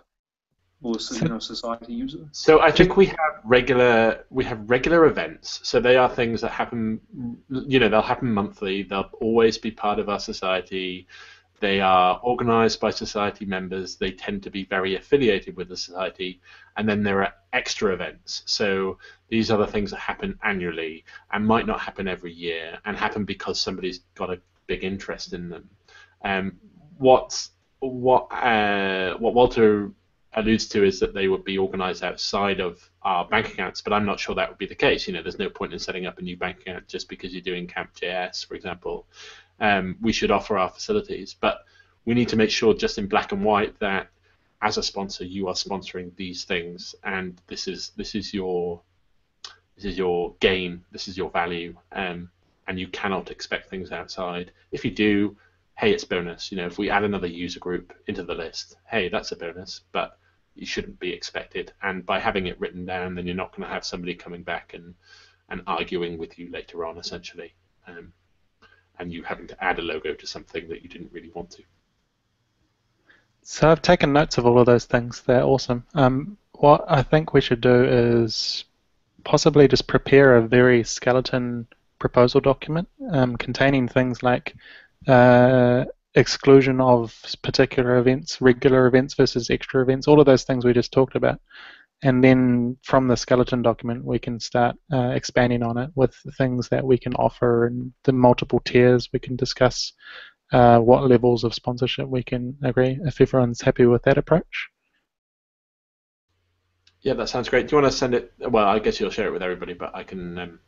or society user? So I think we have regular events. So they are things that happen. They'll happen monthly. They'll always be part of our society. They are organized by society members. They tend to be very affiliated with the society. And then there are extra events. So these are the things that happen annually and might not happen every year and happen because somebody's got a big interest in them. What Walter alludes to is that they would be organized outside of our bank accounts, but I'm not sure that would be the case. There's no point in setting up a new bank account just because you're doing Camp.js, for example. We should offer our facilities, but we need to make sure just in black and white that as a sponsor you are sponsoring these things, and this is your gain, this is your value, and you cannot expect things outside. If you do, hey, it's bonus. If we add another user group into the list, hey, that's a bonus, but you shouldn't be expected. And by having it written down, then you're not going to have somebody coming back and arguing with you later on, essentially, and you having to add a logo to something that you didn't really want to. So I've taken notes of all of those things. They're awesome. What I think we should do is possibly just prepare a very skeleton proposal document containing things like exclusion of particular events, regular events versus extra events, all of those things we just talked about. And then from the skeleton document, we can start expanding on it with things that we can offer and the multiple tiers. We can discuss what levels of sponsorship we can agree, if everyone's happy with that approach. Yeah, that sounds great. Do you want to send it? Well, I guess you'll share it with everybody, but I can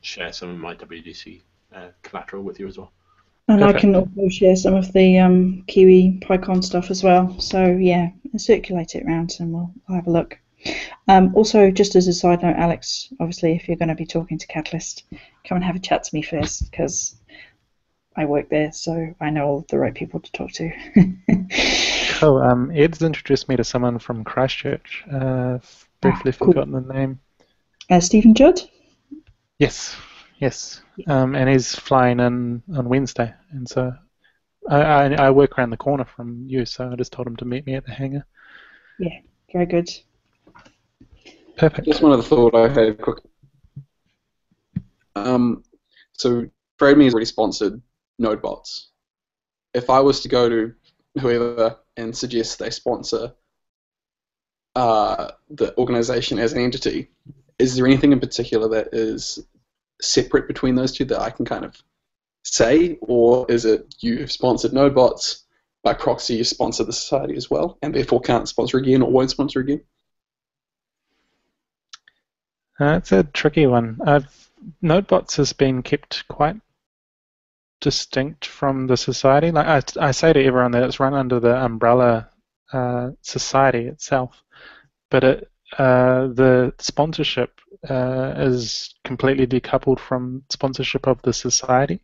share some of my WDC collateral with you as well. And Perfect. I can also share some of the Kiwi PyCon stuff as well. So yeah, circulate it around and we'll have a look. Also, just as a side note, Alex, obviously if you're going to be talking to Catalyst, come and have a chat to me first, because I work there, so I know all the right people to talk to. Cool. Ed's introduced me to someone from Christchurch. Briefly forgotten the name. Stephen Judd? Yes. And he's flying in on Wednesday, and so I work around the corner from you, so I just told him to meet me at the hangar. Yeah, very good. Perfect. Just one other thought I had quick. So TradeMe has already sponsored NodeBots. If I was to go to whoever and suggest they sponsor the organization as an entity, is there anything in particular that is separate between those two that I can kind of say, or is it you have sponsored NodeBots, by proxy you sponsor the society as well, and therefore can't sponsor again or won't sponsor again? It's a tricky one. Nodebots has been kept quite distinct from the society. Like I say to everyone that it's run under the umbrella society itself, but the sponsorship is completely decoupled from sponsorship of the society.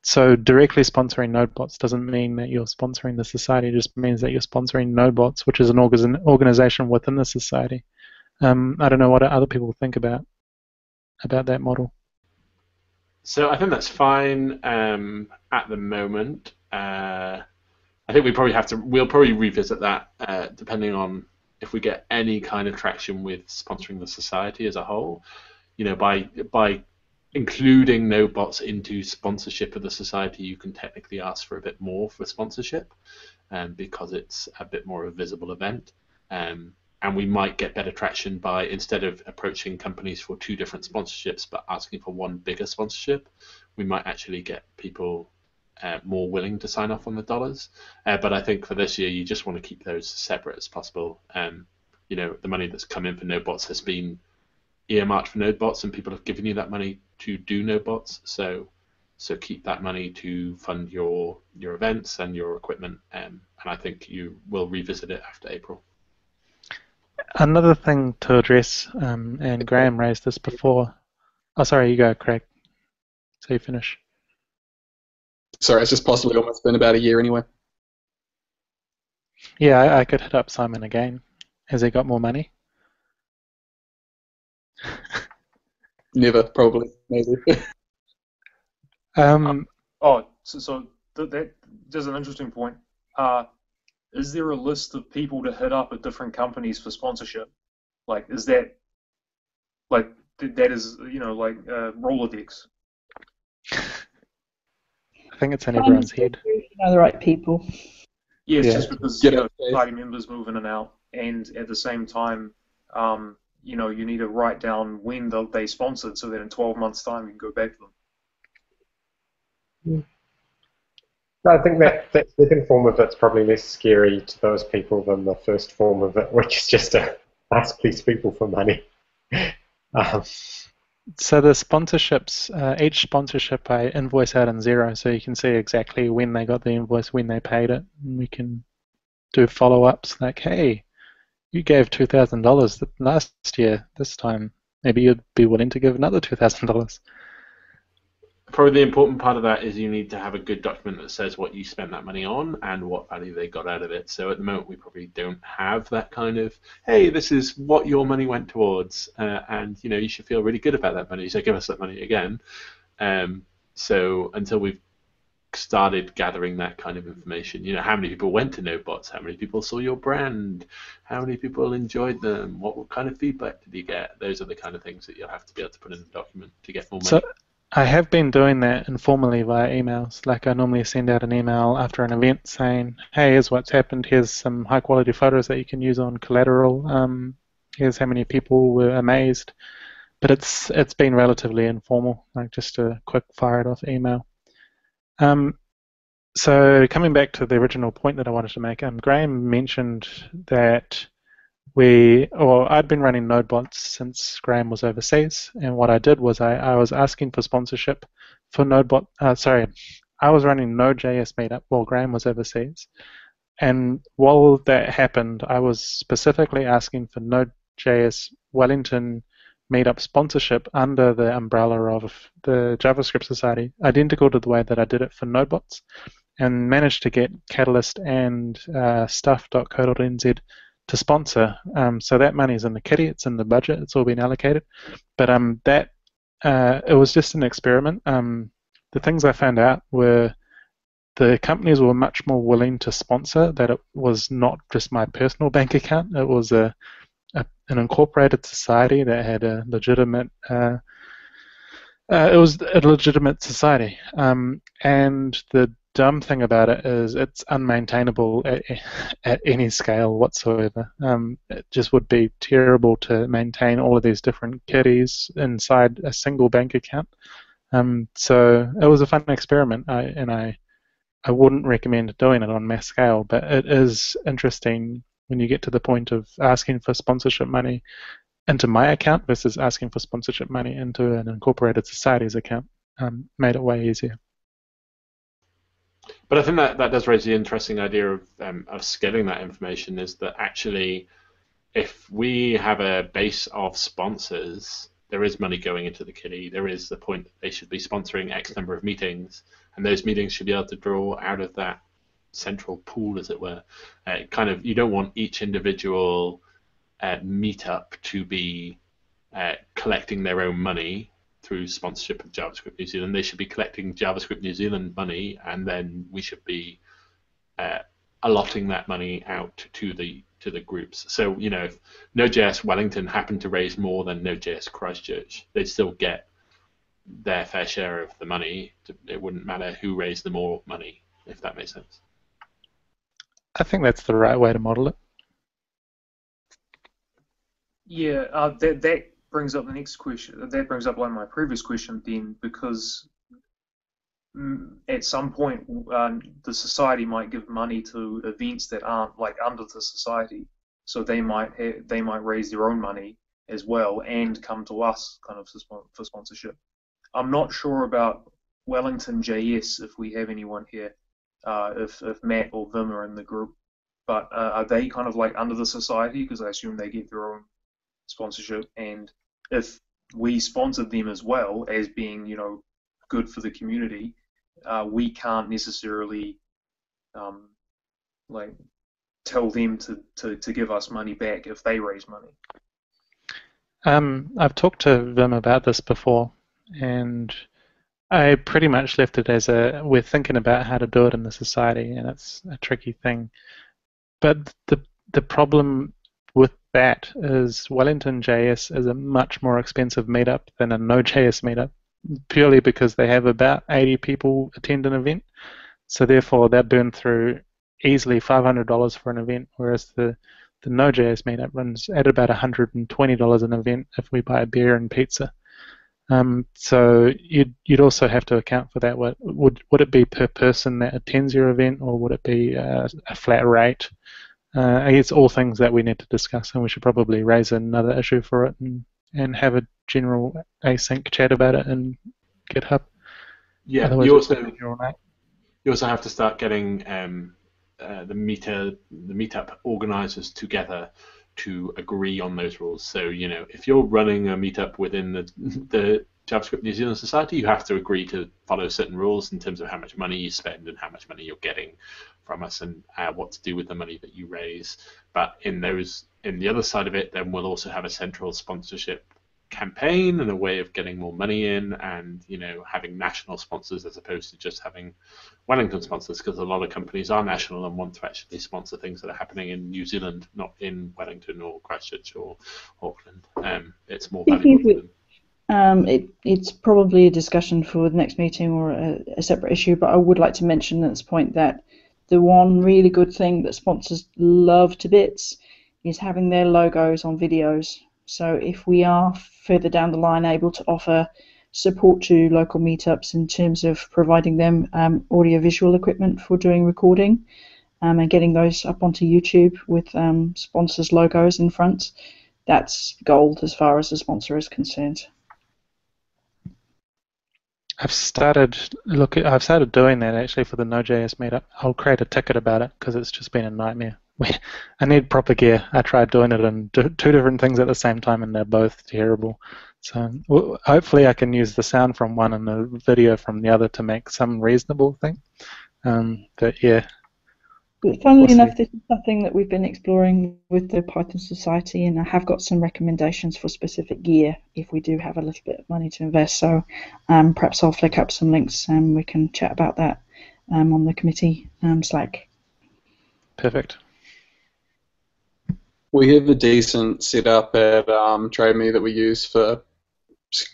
So directly sponsoring Nodebots doesn't mean that you're sponsoring the society. It just means that you're sponsoring Nodebots, which is an organization within the society. I don't know what other people think about that model. So I think that's fine at the moment. I think we'll probably revisit that depending on if we get any kind of traction with sponsoring the society as a whole. You know, by including Nodebots into sponsorship of the society, you can technically ask for a bit more for sponsorship, because it's a bit more of a visible event. And we might get better traction by, instead of approaching companies for 2 different sponsorships but asking for one bigger sponsorship, we might actually get people more willing to sign off on the dollars. But I think for this year, you just want to keep those separate as possible. You know, the money that's come in for Nodebots has been earmarked for Nodebots, and people have given you that money to do Nodebots. So keep that money to fund your events and your equipment. And I think you will revisit it after April. Another thing to address, and Graham raised this before. Oh, sorry, you go, Craig. So you finish. Sorry, it's just possibly almost been about a year anyway. Yeah, I could hit up Simon again. Has he got more money? Never, probably, maybe. So that there's an interesting point. Is there a list of people to hit up at different companies for sponsorship? Like, is that like that is, you know, like Rolodex? I think it's in everyone's head. You know the right people. Yeah, it's Yeah. just because Get you know, it, Dave. party members move in and out, and at the same time, you know, you need to write down when they sponsored, so that in 12 months' time you can go back to them. No, I think that second form of it's probably less scary to those people than the first form of it, which is just to ask these people for money. So the sponsorships, each sponsorship I invoice out in Xero, so you can see exactly when they got the invoice, when they paid it, and we can do follow-ups like, hey, you gave $2,000 last year. This time, maybe you'd be willing to give another $2,000. Probably the important part of that is you need to have a good document that says what you spent that money on and what value they got out of it. So at the moment, we probably don't have that kind of, hey, this is what your money went towards, and you know, you should feel really good about that money, so give us that money again. So until we've started gathering that kind of information, you know, how many people went to Nodebots, how many people saw your brand, how many people enjoyed them, what kind of feedback did you get? Those are the kind of things that you'll have to be able to put in the document to get more money. So I have been doing that informally via emails. Like I normally send out an email after an event saying, hey, here's what's happened, here's some high quality photos that you can use on collateral, here's how many people were amazed. But it's been relatively informal, like just a quick fire it off email. So coming back to the original point that I wanted to make, Graham mentioned that I'd been running Nodebots since Graham was overseas, and what I did was I was asking for sponsorship for Nodebot. I was running Node.js meetup while Graham was overseas, and while that happened, I was specifically asking for Node.js Wellington meetup sponsorship under the umbrella of the JavaScript Society, identical to the way that I did it for Nodebots, and managed to get Catalyst and stuff.co.nz to sponsor. So that money's in the kitty, it's in the budget, it's all been allocated. But it was just an experiment. The things I found out were the companies were much more willing to sponsor, that it was not just my personal bank account, it was an incorporated society that had a legitimate society. And the dumb thing about it is it's unmaintainable at any scale whatsoever. It just would be terrible to maintain all of these different kitties inside a single bank account. So it was a fun experiment, and I wouldn't recommend doing it on mass scale, but it is interesting when you get to the point of asking for sponsorship money, into my account versus asking for sponsorship money into an incorporated society's account made it way easier. But I think that does raise the interesting idea of scaling that information, is that actually if we have a base of sponsors, there is money going into the kitty. There is the point that they should be sponsoring X number of meetings, and those meetings should be able to draw out of that central pool, as it were. You don't want each individual meetup to be collecting their own money through sponsorship of JavaScript New Zealand. They should be collecting JavaScript New Zealand money, and then we should be allotting that money out to the groups. So, if Node.js Wellington happened to raise more than Node.js Christchurch, they'd still get their fair share of the money. It wouldn't matter who raised the more money, if that makes sense. I think that's the right way to model it. Yeah, that brings up the next question. That brings up my previous question then, because at some point the society might give money to events that aren't under the society, so they might raise their own money as well and come to us kind of for sponsorship. I'm not sure about Wellington JS, if we have anyone here, if Matt or Vim are in the group, but are they kind of under the society, because I assume they get their own sponsorship, and if we sponsored them as well as being good for the community, we can't necessarily tell them to give us money back if they raise money. I've talked to Vim about this before, and I pretty much left it as we're thinking about how to do it in the society, and it's a tricky thing. But the problem with that is Wellington JS is a much more expensive meetup than a Node.js meetup, purely because they have about 80 people attend an event. So therefore, they burn through easily $500 for an event, whereas the Node.js meetup runs at about $120 an event if we buy a beer and pizza. So you'd also have to account for that. Would it be per person that attends your event, or would it be a flat rate? I guess all things that we need to discuss, and we should probably raise another issue for it and have a general async chat about it in GitHub. Yeah, otherwise you also have to start getting the meetup organizers together to agree on those rules. So, if you're running a meetup within the JavaScript New Zealand Society, you have to agree to follow certain rules in terms of how much money you spend and how much money you're getting from us, and what to do with the money that you raise. But in the other side of it, then we'll also have a central sponsorship campaign and a way of getting more money in, and having national sponsors as opposed to just having Wellington sponsors, because a lot of companies are national and want to actually sponsor things that are happening in New Zealand, not in Wellington or Christchurch or Auckland. It's more valuable to them. It's probably a discussion for the next meeting or a separate issue, but I would like to mention at this point that the one really good thing that sponsors love to bits is having their logos on videos. So if we are further down the line able to offer support to local meetups in terms of providing them audiovisual equipment for doing recording and getting those up onto YouTube with sponsors' logos in front, that's gold as far as the sponsor is concerned. I've started doing that actually for the Node.js meetup. I'll create a ticket about it because it's just been a nightmare. I need proper gear. I tried doing it in two different things at the same time, and they're both terrible. So hopefully I can use the sound from one and the video from the other to make some reasonable thing. But yeah. But funnily enough, this is something that we've been exploring with the Python Society, and I have got some recommendations for specific gear if we do have a little bit of money to invest. So perhaps I'll flick up some links and we can chat about that on the committee Slack. Perfect. We have a decent setup at TradeMe that we use for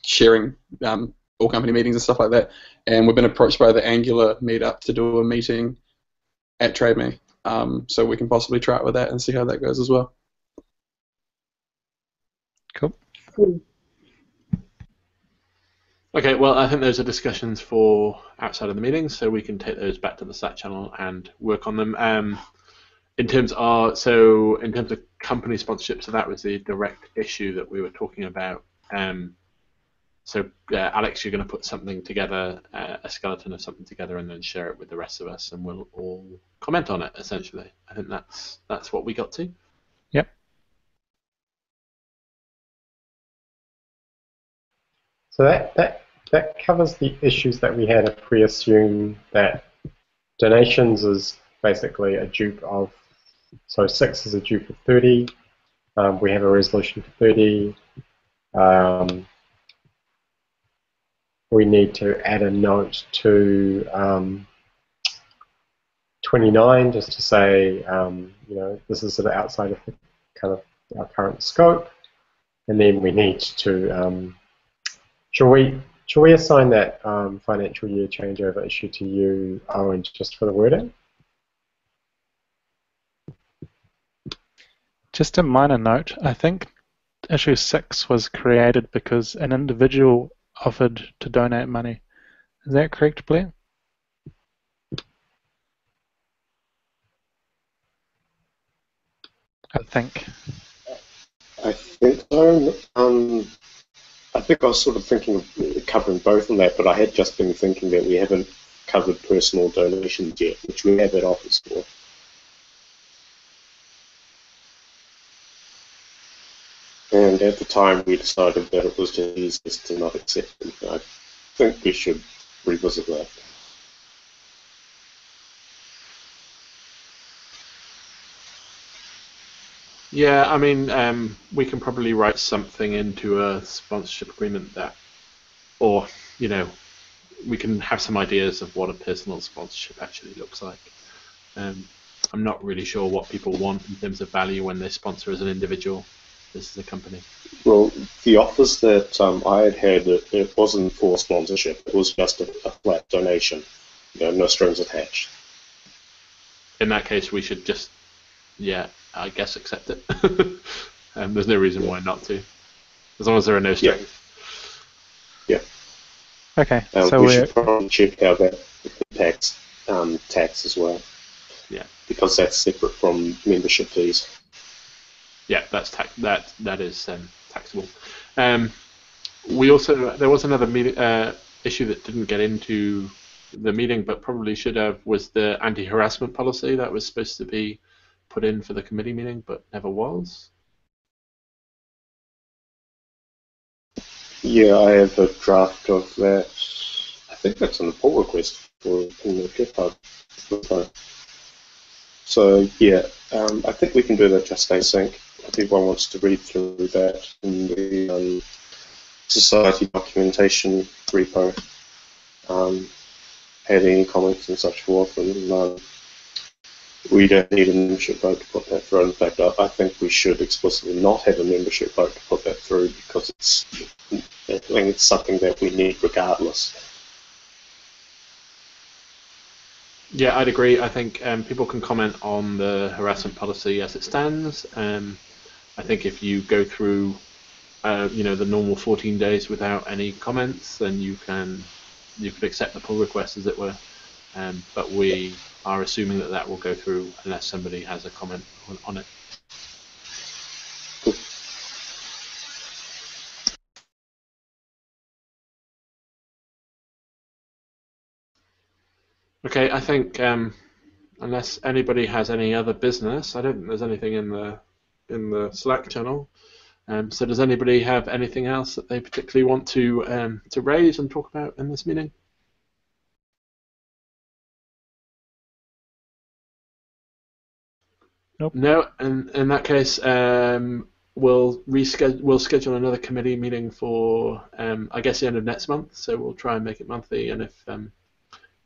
sharing all company meetings and stuff like that. And we've been approached by the Angular meetup to do a meeting at TradeMe. So we can possibly try it with that and see how that goes as well. Cool. Okay, well, I think those are discussions for outside of the meeting, so we can take those back to the Slack channel and work on them. in terms of company sponsorship, so that was the direct issue that we were talking about. So Alex, you're going to put something together, a skeleton of something together, and then share it with the rest of us, and we'll all comment on it. Essentially, I think that's what we got to. Yep. So that covers the issues that we had if we assume that donations is basically a dupe of, so 6 is a dupe of 30. We have a resolution for 30. We need to add a note to 29 just to say, this is sort of outside of the kind of our current scope. And then we need to, shall we assign that financial year changeover issue to you, Owen, just for the wording? Just a minor note, I think issue 6 was created because an individual offered to donate money. Is that correct, Blair? I think so. I think I was sort of thinking of covering both on that, but I had just been thinking that we haven't covered personal donations yet, which we have that office for. And at the time, we decided that it was just easiest to not accept them. I think we should revisit that. Yeah, I mean, we can probably write something into a sponsorship agreement that, or, we can have some ideas of what a personal sponsorship actually looks like. I'm not really sure what people want in terms of value when they sponsor as an individual. This is a company. Well, the offers that I had, it wasn't for sponsorship. It was just a flat donation, no strings attached. In that case, we should just, I guess accept it. There's no reason why not to, as long as there are no strings. Yeah. Okay. So we should probably check out that tax as well. Yeah. Because that's separate from membership fees. Yeah, that's that is taxable. We also, there was another issue that didn't get into the meeting, but probably should have, was the anti-harassment policy that was supposed to be put in for the committee meeting, but never was. Yeah, I have a draft of that. I think that's on the pull request for in the GitHub. So yeah, I think we can do that just async. If everyone wants to read through that in the society documentation repo, add any comments and such forth, and we don't need a membership vote to put that through. In fact, I think we should explicitly not have a membership vote to put that through, because I think it's something that we need regardless. Yeah, I'd agree. I think people can comment on the harassment policy as it stands. I think if you go through, the normal 14 days without any comments, then you could accept the pull request, as it were. But we are assuming that will go through unless somebody has a comment on it. Okay, I think unless anybody has any other business, I don't think there's anything in the Slack channel. So does anybody have anything else that they particularly want to raise and talk about in this meeting? Nope. No, in that case, we'll schedule another committee meeting for I guess the end of next month. So we'll try and make it monthly, and if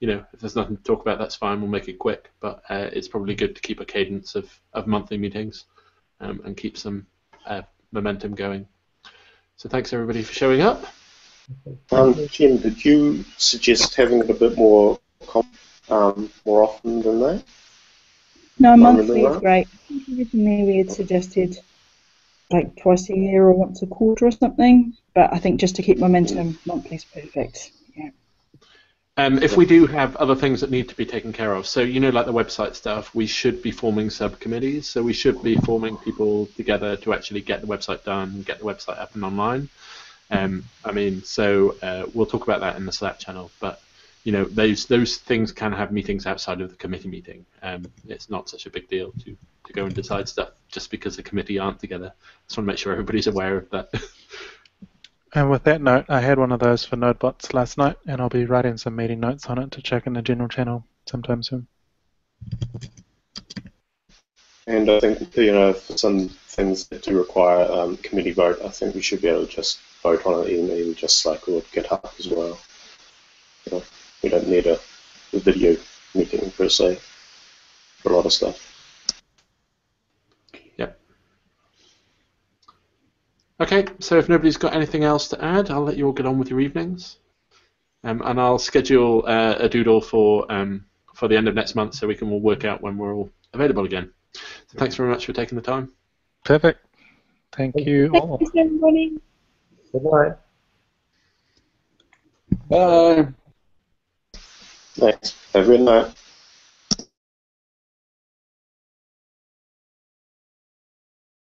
if there's nothing to talk about, that's fine. We'll make it quick, but it's probably good to keep a cadence of monthly meetings and keep some momentum going. So thanks everybody for showing up. Jim, did you suggest having it a bit more often than that? No, monthly is great. I think originally we had suggested like twice a year or once a quarter or something, but I think just to keep momentum, monthly is perfect. Yeah. If we do have other things that need to be taken care of, so like the website stuff, we should be forming subcommittees. So we should be forming people together to actually get the website done, get the website up and online. We'll talk about that in the Slack channel. But those things can have meetings outside of the committee meeting. It's not such a big deal to go and decide stuff just because the committee aren't together. Just want to make sure everybody's aware of that. And with that note, I had one of those for NodeBots last night, and I'll be writing some meeting notes on it to check in the general channel sometime soon. And I think, for some things that do require committee vote, I think we should be able to just vote on it in just Slack or GitHub as well. We don't need a video meeting per se for a lot of stuff. Yep. Okay, so if nobody's got anything else to add, I'll let you all get on with your evenings. And I'll schedule a doodle for the end of next month so we can all work out when we're all available again. So thanks very much for taking the time. Perfect. Thank you all. Thanks, everybody. Good night. Bye. Thanks. Have a good night.